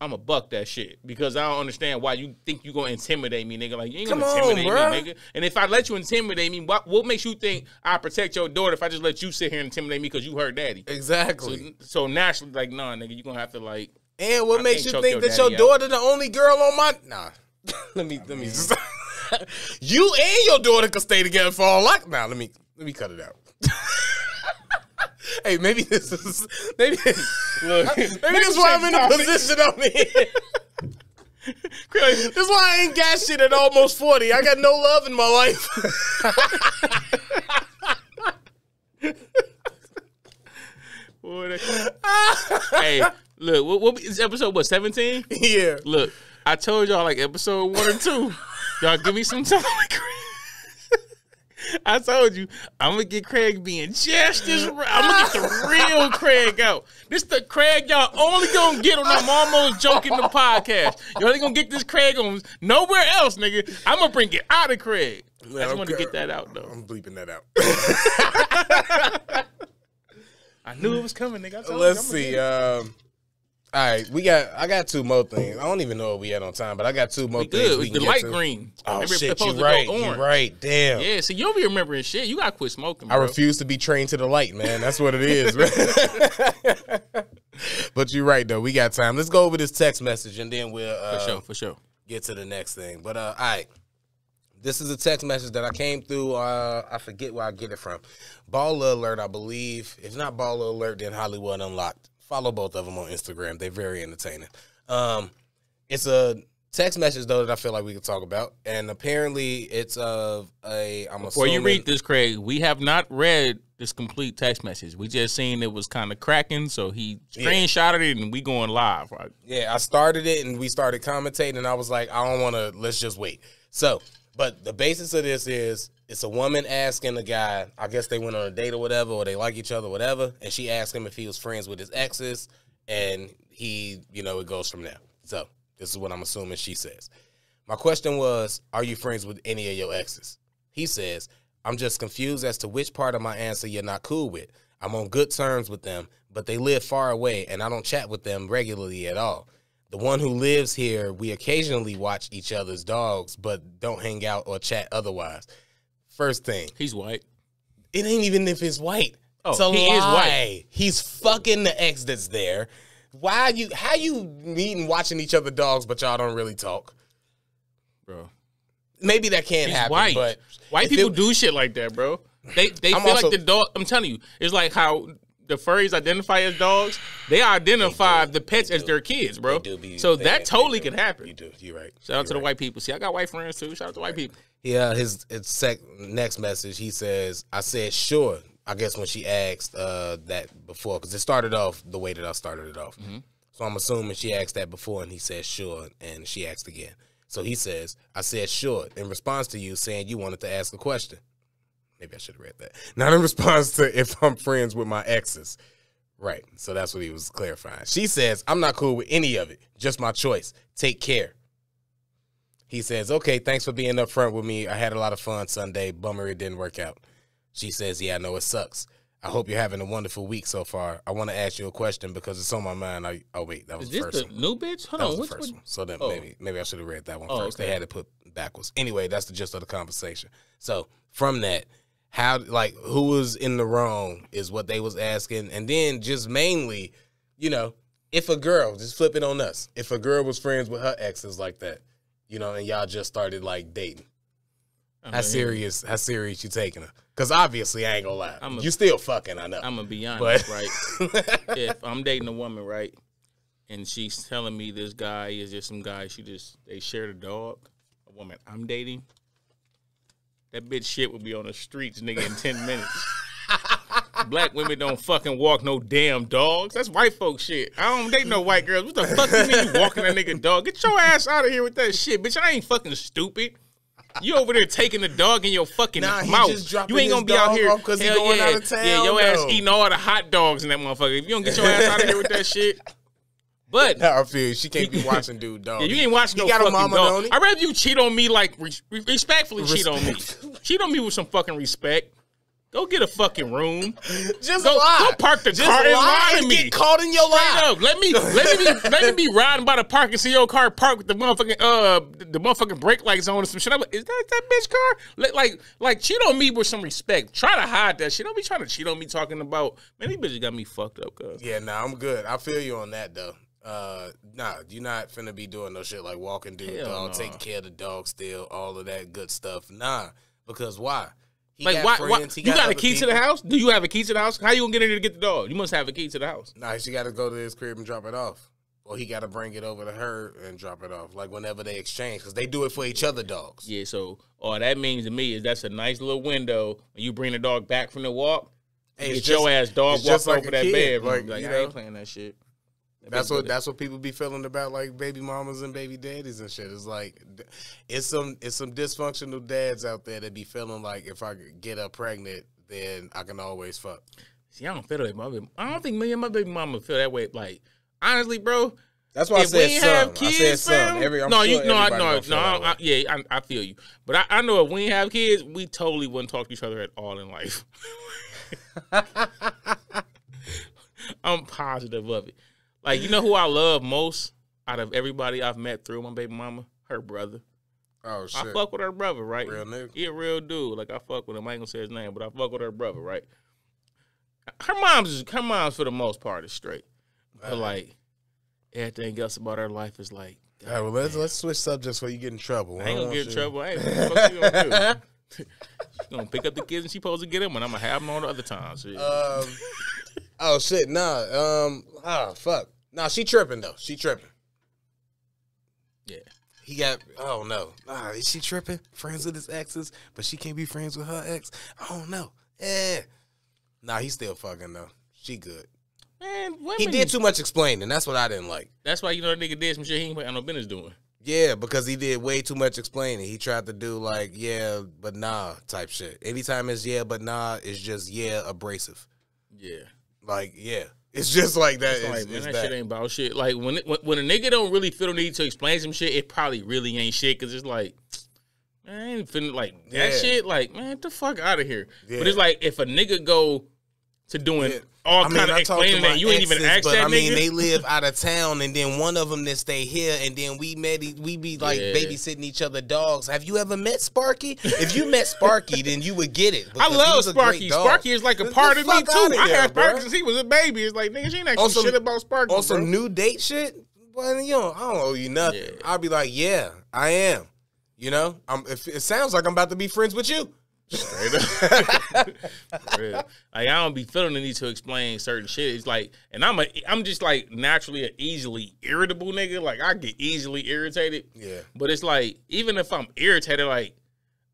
I'ma buck that shit. Because I don't understand why you think you gonna intimidate me, nigga. Like, you ain't gonna intimidate me, nigga. And if I let you intimidate me, what makes you think I protect your daughter if I just let you sit here and intimidate me because you her daddy? Exactly. So naturally, like, nah, nigga, you gonna have to, like... And what makes you think that your daughter the only girl on my... Nah. let me just... You and your daughter could stay together for all like... Nah, let me cut it out. Hey, maybe this is... Maybe this is why I'm in the position I'm in. This is why I ain't got shit at almost 40. I got no love in my life. Hey, look, what is episode, what, 17? Yeah. Look, I told y'all, like, episode 1 or 2. Y'all give me some time. I told you, I'm going to get Craig being just as real. I'm going to get the real Craig out. This the Craig y'all only going to get on I'm Almost Joking the podcast. You only going to get this Craig on nowhere else, nigga. I'm going to bring it out of Craig. I just want to get that out, though. I'm bleeping that out. I knew it was coming, nigga. Let's see. All right, I got 2 more things. I don't even know what we had on time, but I got 2 more things. We the light green. Oh, maybe shit, you're right. You're right. Damn. Yeah, so you don't be remembering shit. You got to quit smoking, bro. I refuse to be trained to the light, man. That's what it is, man. But you're right, though. We got time. Let's go over this text message, and then we'll for sure get to the next thing. But, all right. This is a text message that I came through. I forget where I get it from. Baller Alert, I believe. If not Baller Alert, then Hollywood Unlocked. Follow both of them on Instagram. They're very entertaining. It's a text message, though, that I feel like we could talk about. And apparently it's Before you read this, Craig, we have not read this complete text message. We just seen it was kind of cracking, so he screenshotted it, and we going live. Right? Yeah, I started it, and we started commentating, and I was like, I don't want to, let's just wait. So, but the basis of this is, it's a woman asking a guy, I guess they went on a date or whatever, or they like each other, whatever, and she asked him if he was friends with his exes, and he, it goes from there. So, this is what I'm assuming she says. My question was, are you friends with any of your exes? He says, I'm just confused as to which part of my answer you're not cool with. I'm on good terms with them, but they live far away, and I don't chat with them regularly at all. The one who lives here, we occasionally watch each other's dogs, but don't hang out or chat otherwise. First thing. He's white. It ain't even if it's white. Oh, it's a he lie. is white. He's fucking the ex that's there. How you meeting watching each other dogs, but y'all don't really talk? Bro. Maybe that can't happen, white. But white people do shit like that, bro. They feel like the dog. I'm telling you, it's like how the furries identify as dogs. They identify the pets as their kids, bro. So that totally could happen. You do. You're right. Shout out to the white people. See, I got white friends too. Shout out to white people. Yeah, his next message, he says, I said, sure. I guess when she asked that before, because it started off the way that I started it off. Mm-hmm. So I'm assuming she asked that before, and he said, sure, and she asked again. So he says, I said, sure, in response to you saying you wanted to ask a question. Maybe I should have read that. Not in response to if I'm friends with my exes. Right, so that's what he was clarifying. She says, I'm not cool with any of it. Just my choice. Take care. He says, okay, thanks for being upfront with me. I had a lot of fun Sunday. Bummer it didn't work out. She says, yeah, I know it sucks. I hope you're having a wonderful week so far. I want to ask you a question because it's on my mind. Oh, wait, that was the first one. Is this the new bitch? Hold on. That was the first one. So then maybe I should have read that one first. Okay. They had it put backwards. Anyway, that's the gist of the conversation. So from that, who was in the wrong is what they was asking. And then just mainly, if a girl, just flip it on us. If a girl was friends with her exes like that, and y'all just started dating. How serious you taking her? Because obviously, I ain't gonna lie. You still fucking, I know. I'm gonna be honest, right? If I'm dating a woman, right, and she's telling me this guy is just some guy, they shared a dog, a woman I'm dating, that bitch shit would be on the streets, nigga, in 10 minutes. Black women don't fucking walk no damn dogs. That's white folk shit. I don't date no white girls. What the fuck you mean you walking a nigga dog? Get your ass out of here with that shit, bitch. I ain't fucking stupid. You over there taking the dog in your fucking mouth. You ain't gonna be out here because he going out of town. Yeah, your ass eating all the hot dogs in that motherfucker. If you don't get your ass out of here with that shit. But I feel she can't be watching dude dog. Yeah, you ain't watching no fucking dog. I'd rather you cheat on me respectfully cheat on me. Cheat on me with some fucking respect. Go get a fucking room. Just Go lie. park the Just car and lie lie to and me. get caught in your lie. No, let me be riding by the park and see your car parked with the motherfucking brake lights on and some shit. I'm like, is that bitch car? Like cheat on me with some respect. Try to hide that shit. Don't be trying to cheat on me talking about, man, these bitches got me fucked up, cuz. Yeah, nah, I'm good. I feel you on that though. Nah, you're not finna be doing no shit like walking through the dog, taking care of the dog still, all of that good stuff. Nah, because why? He Like, got why? friends, he You got a key people. to the house? Do you have a key to the house? How you gonna get in there to get the dog? You must have a key to the house. Nah, she got to go to his crib and drop it off. Or he got to bring it over to her and drop it off. Like whenever they exchange, because they do it for each other dogs. Yeah, so all that means to me is that's a nice little window when you bring the dog back from the walk. Hey, Get your ass dog walk like over a that kid. bed. Like, you I know, ain't playing that shit. that's what people be feeling about like baby mamas and baby daddies and shit. It's like it's some dysfunctional dads out there that be feeling like if I get her pregnant, then I can always fuck. See, I don't feel that way. I don't think me and my baby mama feel that way. Like, honestly, bro. That's why I said some. Have kids, I said some. I feel you. But I know if we ain't have kids, we totally wouldn't talk to each other at all in life. I'm positive of it. Like, you know who I love most out of everybody I've met through my baby mama? Her brother. Oh, shit. I fuck with her brother, right? Real nigga. Yeah, real dude. Like, I fuck with him. I ain't gonna say his name, but I fuck with her brother, right? Her mom's for the most part is straight. But, like, everything else about her life is like, all right, well, let's switch subjects before you get in trouble. I ain't gonna get in trouble. Hey, what you gonna do? She's gonna pick up the kids and she supposed to get them, and I'm gonna have them on the other times. Yeah. Oh shit, nah. Fuck. Nah, she tripping though. She tripping. Yeah. He got. Oh no. Is she tripping? Friends with his exes, but she can't be friends with her ex. I don't know. Yeah. Nah, he's still fucking though. She good. Man, women, he did too much explaining. That's what I didn't like. That's why that nigga did some shit he ain't got no business doing. Yeah, because he did way too much explaining. He tried to do like yeah, but nah type shit. Anytime it's yeah, but nah, it's just yeah, abrasive. Yeah. Like, yeah. It's just like that. It's man, that shit ain't about shit. Like, when a nigga don't really feel the need to explain some shit, it probably really ain't shit. Because it's like, man, I ain't finna, like, that shit, like, man, get the fuck out of here. Yeah. But it's like, if a nigga go to doing all kind of explaining that you ain't even asked that nigga. I mean, they live out of town, and then one of them that stay here, and then we be like babysitting each other dogs. Have you ever met Sparky? If you met Sparky, then you would get it. I love Sparky. Sparky is like a part of me, too. I had Sparky since he was a baby. It's like, nigga, she ain't asking shit about Sparky, on some new date shit? Well, I don't owe you nothing. Yeah. I'll be like, yeah, I am. You know? It sounds like I'm about to be friends with you. Straight up. Like, I don't be feeling the need to explain certain shit. It's like, and I'm just like naturally an easily irritable nigga. Like, I get easily irritated. Yeah. But it's like, even if I'm irritated, like,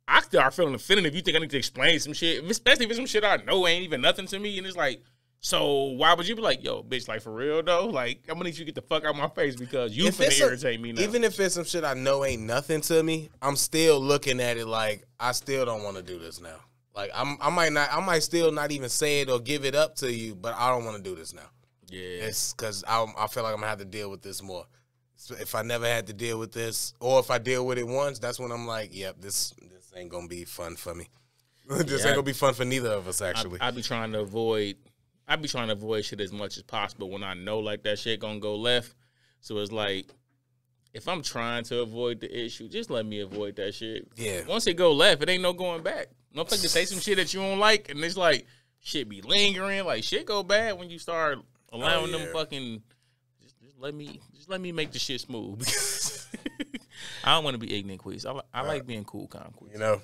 I start feeling offended if you think I need to explain some shit, especially if it's some shit I know ain't even nothing to me. And it's like, so why would you be like, yo, bitch, like, for real though? Like, I'm gonna need you to get the fuck out of my face because you finna irritate me now. Even if it's some shit I know ain't nothing to me, I'm still looking at it like I still don't want to do this now. Like I might still not even say it or give it up to you, but I don't want to do this now. Yeah, it's because I feel like I'm gonna have to deal with this more. So if I never had to deal with this, or if I deal with it once, that's when I'm like, yep, this ain't gonna be fun for me. This ain't gonna be fun for neither of us. Actually, I be trying to avoid shit as much as possible when I know like that shit gonna go left. So it's like, if I'm trying to avoid the issue, just let me avoid that shit. Yeah. Once it go left, it ain't no going back. Motherfucker say some shit that you don't like, and it's like shit be lingering. Like shit go bad when you start allowing them fucking. Just let me make the shit smooth. I don't want to be ignorant, Quis. I like being cool, calm, Quis. You know.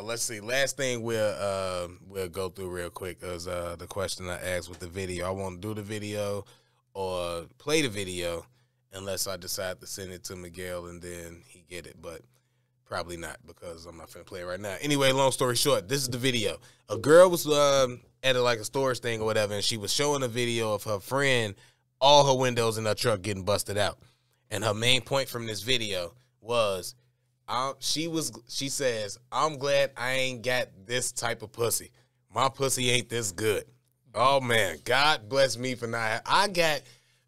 Let's see. Last thing we'll go through real quick is the question I asked with the video. I won't do the video or play the video unless I decide to send it to Miguel and then he get it. But probably not because I'm not finna play it right now. Anyway, long story short, this is the video. A girl was at like a storage thing or whatever, and she was showing a video of her friend, all her windows in her truck getting busted out. And her main point from this video was, she says, I'm glad I ain't got this type of pussy. My pussy ain't this good. Oh, man. God bless me for not. I got,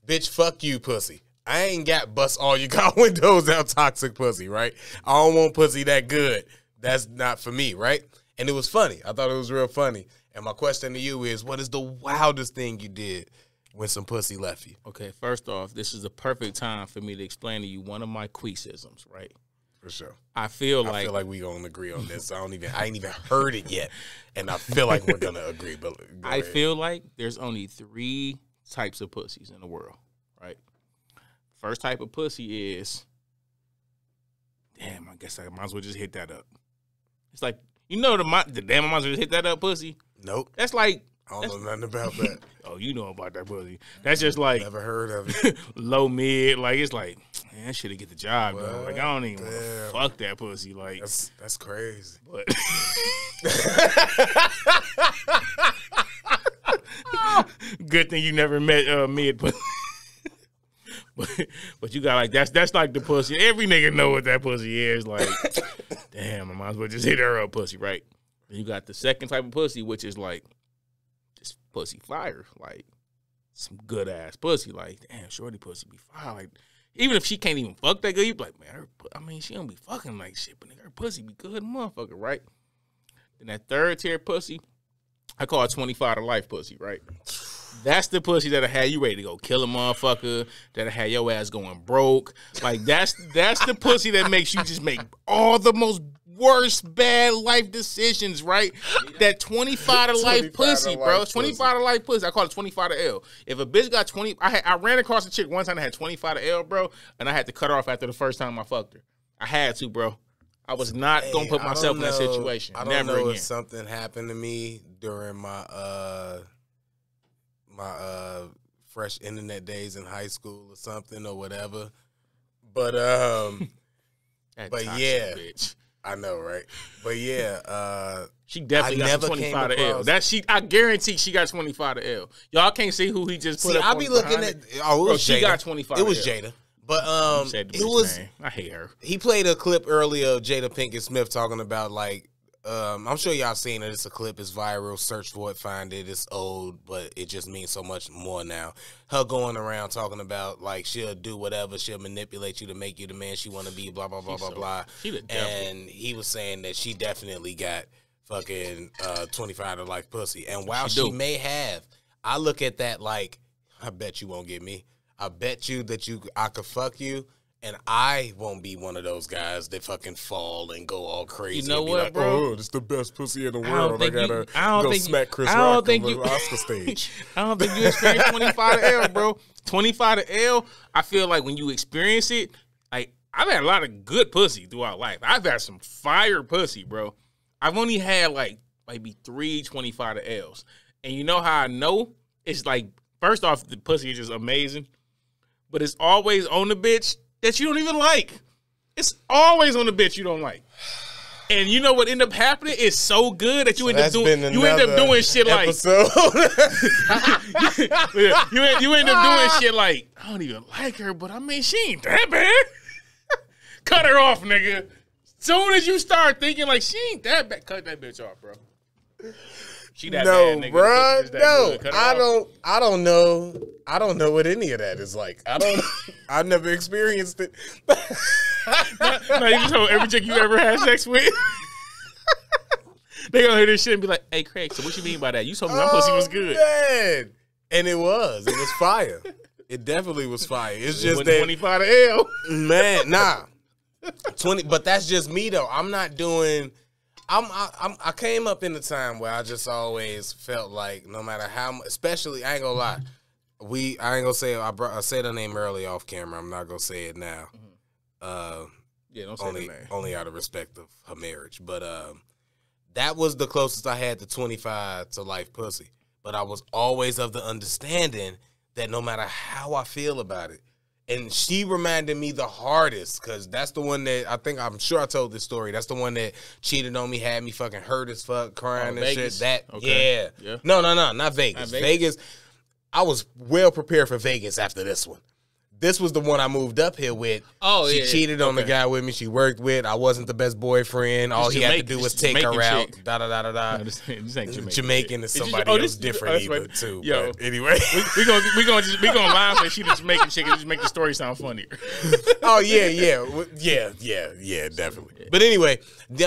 bitch, fuck you pussy. I ain't got bust all your car windows out toxic pussy, right? I don't want pussy that good. That's not for me, right? And it was funny. I thought it was real funny. And my question to you is, what is the wildest thing you did when some pussy left you? Okay, first off, this is the perfect time for me to explain to you one of my Quisisms, right? For sure. I feel like we gonna agree on this. I ain't even heard it yet, and I feel like we're gonna agree. But I feel like there's only 3 types of pussies in the world, right? First type of pussy is, damn, I guess I might as well just hit that up. It's like, you know, the damn, I might as well just hit that up pussy. Nope. That's like, I don't know nothing about that. Oh, you know about that pussy. That's just like, never heard of it. Low mid, like it's like, man, that shit'll get the job done. Like, I don't even want to fuck that pussy. Like, that's crazy. But good thing you never met mid pussy. But you got like that's like the pussy. Every nigga know what that pussy is. Like, damn, I might as well just hit her up, pussy, right? Then you got the second type of pussy, which is like this pussy fire, like some good ass pussy. Like, damn, shorty pussy be fire. Like, even if she can't even fuck that good, you be like, man, she don't be fucking like shit, but nigga, her pussy be good, motherfucker, right? Then that third tier pussy, I call it 25 to life pussy, right? That's the pussy that'll have you ready to go kill a motherfucker, that'll have your ass going broke. Like, that's the pussy that makes you just make all the most worst bad life decisions, right? That 25 to life pussy, bro. 25 to life pussy. I call it 25 to L. If a bitch got 20, I ran across a chick one time that had 25 to L, bro, and I had to cut her off after the first time I fucked her. I had to, bro. I was not gonna put myself in that situation. I don't know if something happened to me during my fresh internet days in high school or something or whatever. But but yeah, bitch. I know, right? But yeah, she definitely got 25 to L. I guarantee she got 25 to L. Y'all can't see who he just put up. I be looking at. Oh, it was she got 25. It was Jada. But it was. Name. I hate her. He played a clip earlier of Jada Pinkett Smith talking about like. I'm sure y'all seen it. It's a clip. It's viral. Search for it. Find it. It's old, but it just means so much more now. Her going around talking about like she'll do whatever. She'll manipulate you to make you the man she want to be. Blah blah blah blah blah. And he was saying that she definitely got fucking 25 to life pussy. And while she may have, I look at that like, I bet you won't get me. I bet you that I could fuck you, and I won't be one of those guys that fucking fall and go all crazy. You know and be what, like, bro? Oh, this is the best pussy in the world. I gotta go smack Chris Rock on the Oscar stage. I don't think you experienced 25 to L, bro. 25 to L, I feel like when you experience it, like, I've had a lot of good pussy throughout life. I've had some fire pussy, bro. I've only had, like, maybe 3 25 to L's. And you know how I know? It's like, first off, the pussy is just amazing. But it's always on the bitch that you don't even like. It's always on the bitch you don't like. And you know what end up happening? It's so good that you end up doing shit episode. Like you end up doing shit like, I don't even like her, but I mean she ain't that bad. Cut her off, nigga. Soon as you start thinking like she ain't that bad, cut that bitch off, bro. She that bad, nigga. Bro, no, I don't know. I don't know what any of that is like. I've never experienced it. No, you just told every chick you ever had sex with. They gonna hear this shit and be like, "Hey, Craig, so what you mean by that? You told me my pussy was good." Man. And it was fire. It definitely was fire. It's just that 25 to L. Man, nah. 20, but that's just me though. I'm not doing. I came up in a time where I just always felt like no matter how, especially I ain't gonna lie, I ain't gonna say I said her name early off camera. I'm not gonna say it now. Yeah, don't say the name. Only out of respect of her marriage. But that was the closest I had to 25 to life pussy. But I was always of the understanding that no matter how I feel about it. And she reminded me the hardest because that's the one that I'm sure I told this story. That's the one that cheated on me, had me fucking hurt as fuck, crying and Vegas. shit. Okay. Yeah. No, not Vegas. Vegas. I was well prepared for Vegas after this one. This was the one I moved up here with. Oh, she cheated on the guy with me. She worked with. I wasn't the best boyfriend. All he had to do was take her out. Da da da da da. No, this ain't Jamaican is somebody else different either too. Yo, but anyway, we gonna lie and say she the Jamaican chick and just make the story sound funnier. Oh yeah, definitely. But anyway,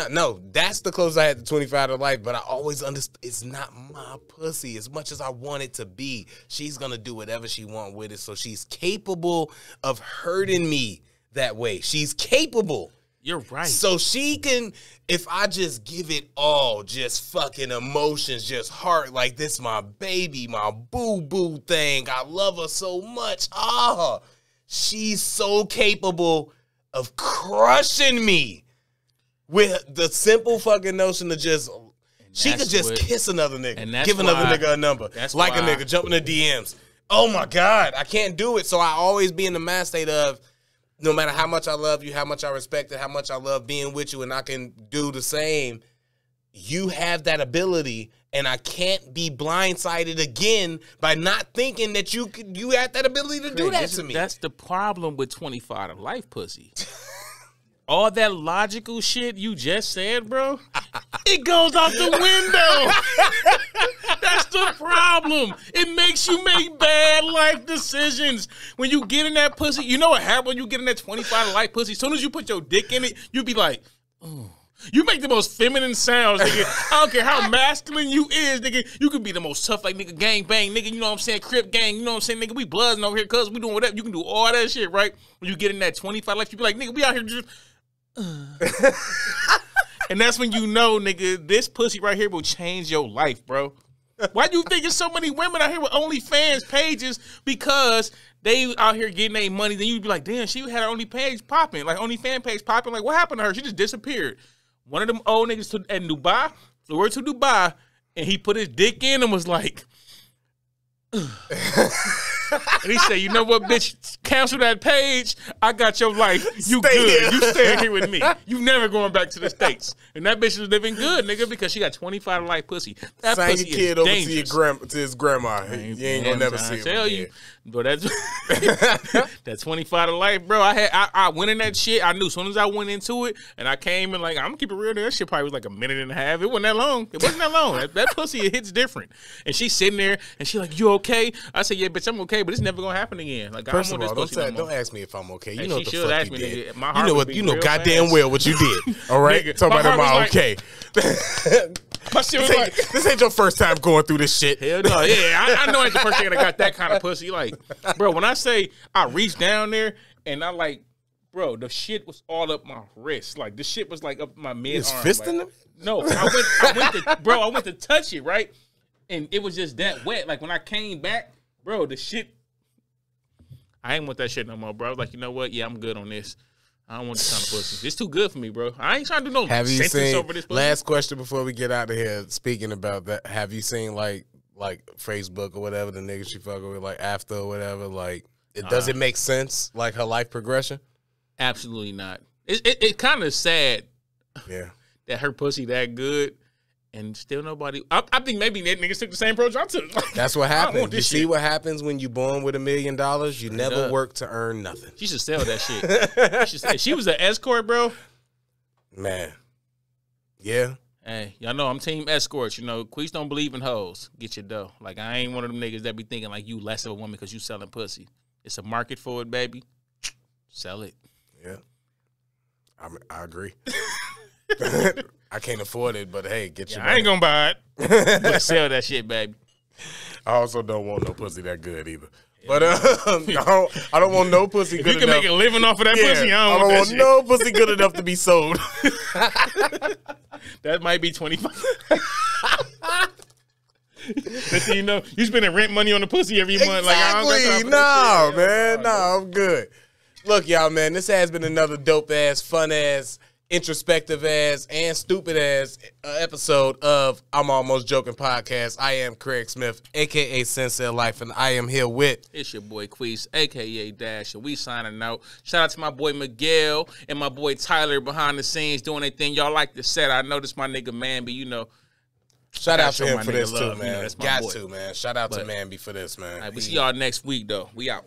no, that's the closest I had to 25 to life. But I always understood it's not my pussy. As much as I want it to be, she's gonna do whatever she wants with it. So she's capable of hurting me that way. She's capable. You're right. So she can, if I just give it all, just fucking emotions, just heart, like this my baby, my boo-boo thing. I love her so much. She's so capable of crushing me with the simple fucking notion of just, she could just kiss another nigga, give another nigga a number, like a nigga, jump in the DMs. Oh my God, I can't do it. So I always be in the mind state of, no matter how much I love you, how much I respect it, how much I love being with you, and I can do the same, you have that ability, and I can't be blindsided again by not thinking that you have that ability to do that to me. That's the problem with 25 to life pussy. All that logical shit you just said, bro, it goes out the window. That's the problem. It makes you make bad life decisions. When you get in that pussy, you know what happens when you get in that 25 to life pussy? As soon as you put your dick in it, you be like, oh. You make the most feminine sounds, nigga. I don't care how masculine you is, nigga. You can be the most tough, like, nigga, gang bang, nigga. You know what I'm saying? Crip gang, you know what I'm saying? Nigga, we bloods over here, cuz we doing whatever. You can do all that shit, right? When you get in that 25 life, you be like, nigga, we out here just... And that's when you know, nigga, this pussy right here will change your life, bro. Why do you think there's so many women out here with OnlyFans pages? Because they out here getting their money. Then you'd be like, damn, she had her OnlyFans popping, like OnlyFans page popping. Like, what happened to her? She just disappeared. One of them old niggas in Dubai, so we're to Dubai, and he put his dick in and was like, and he said, you know what, bitch, cancel that page. I got your life. You stay good. Here. You staying here with me. You never going back to the States. And that bitch is living good, nigga, because she got 25 to life pussy. That sign pussy your kid is over to his grandma. You ain't gonna never see him again. But that's that 25 to life, bro. I went in that shit. I knew as soon as I went into it, and I came in like, I'm gonna keep it real. That shit probably was like a minute and a half. It wasn't that long. It wasn't that long. That pussy, it hits different. And she's sitting there, and she like, you okay? I said, yeah, bitch, I'm okay, but it's never gonna happen again. Like, first I don't want of all, don't ask me if I'm okay. You know what the fuck you did. My heart you know goddamn well what you did. All right, nigga, talk about am I okay? My shit was like, this ain't your first time going through this shit. Hell no, yeah, I know it ain't the first thing I got that kind of pussy. Like, bro, when I say I reached down there and I like, bro, the shit was all up my wrist. Like, the shit was like up my mid arm. Was fisting them? No, I went to touch it, right, and it was just that wet. Like when I came back, bro, the shit. I ain't want that shit no more, bro. I was like, you know what? Yeah, I'm good on this. I don't want this kind of pussy. It's too good for me, bro. I ain't trying to do no sentence over this pussy. Last question before we get out of here, speaking about that, have you seen like Facebook or whatever, the nigga she fucking with, like after or whatever, like does it make sense, like her life progression? Absolutely not. It kind of sad, yeah, that her pussy that good and still nobody. I think maybe that niggas took the same approach I took. Like, that's what happens. You see what happens when you born with $1 million? You never work to earn nothing. She should sell that shit. She was an escort, bro. Man, yeah. Hey, y'all know I'm team escorts. You know, Quis don't believe in hoes. Get your dough. Like, I ain't one of them niggas that be thinking like you less of a woman because you selling pussy. It's a market for it, baby. Sell it. Yeah, I agree. I can't afford it, but hey, get your money. I ain't gonna buy it. But sell that shit, baby. I also don't want no pussy that good either. But I don't want no pussy good enough. If you can make a living off of that pussy, I don't want no pussy good enough to be sold. That might be 25. That's, you know, you spending rent money on the pussy every month. Exactly. Like, man. I'm good. Look, y'all, man, this has been another dope-ass, fun-ass, introspective-ass, and stupid-ass episode of I'm Almost Joking Podcast. I am Craig Smith, a.k.a. Sensei Life, and I am here with... It's your boy, Quis, a.k.a. Dash, and we signing out. Shout out to my boy, Miguel, and my boy, Tyler, behind the scenes, doing their thing. Y'all like the set. I noticed my nigga, Manby, you know. Shout out to him for this, too, man. You know, man. Shout out to Manby for this, man. Right, we see y'all next week, though. We out.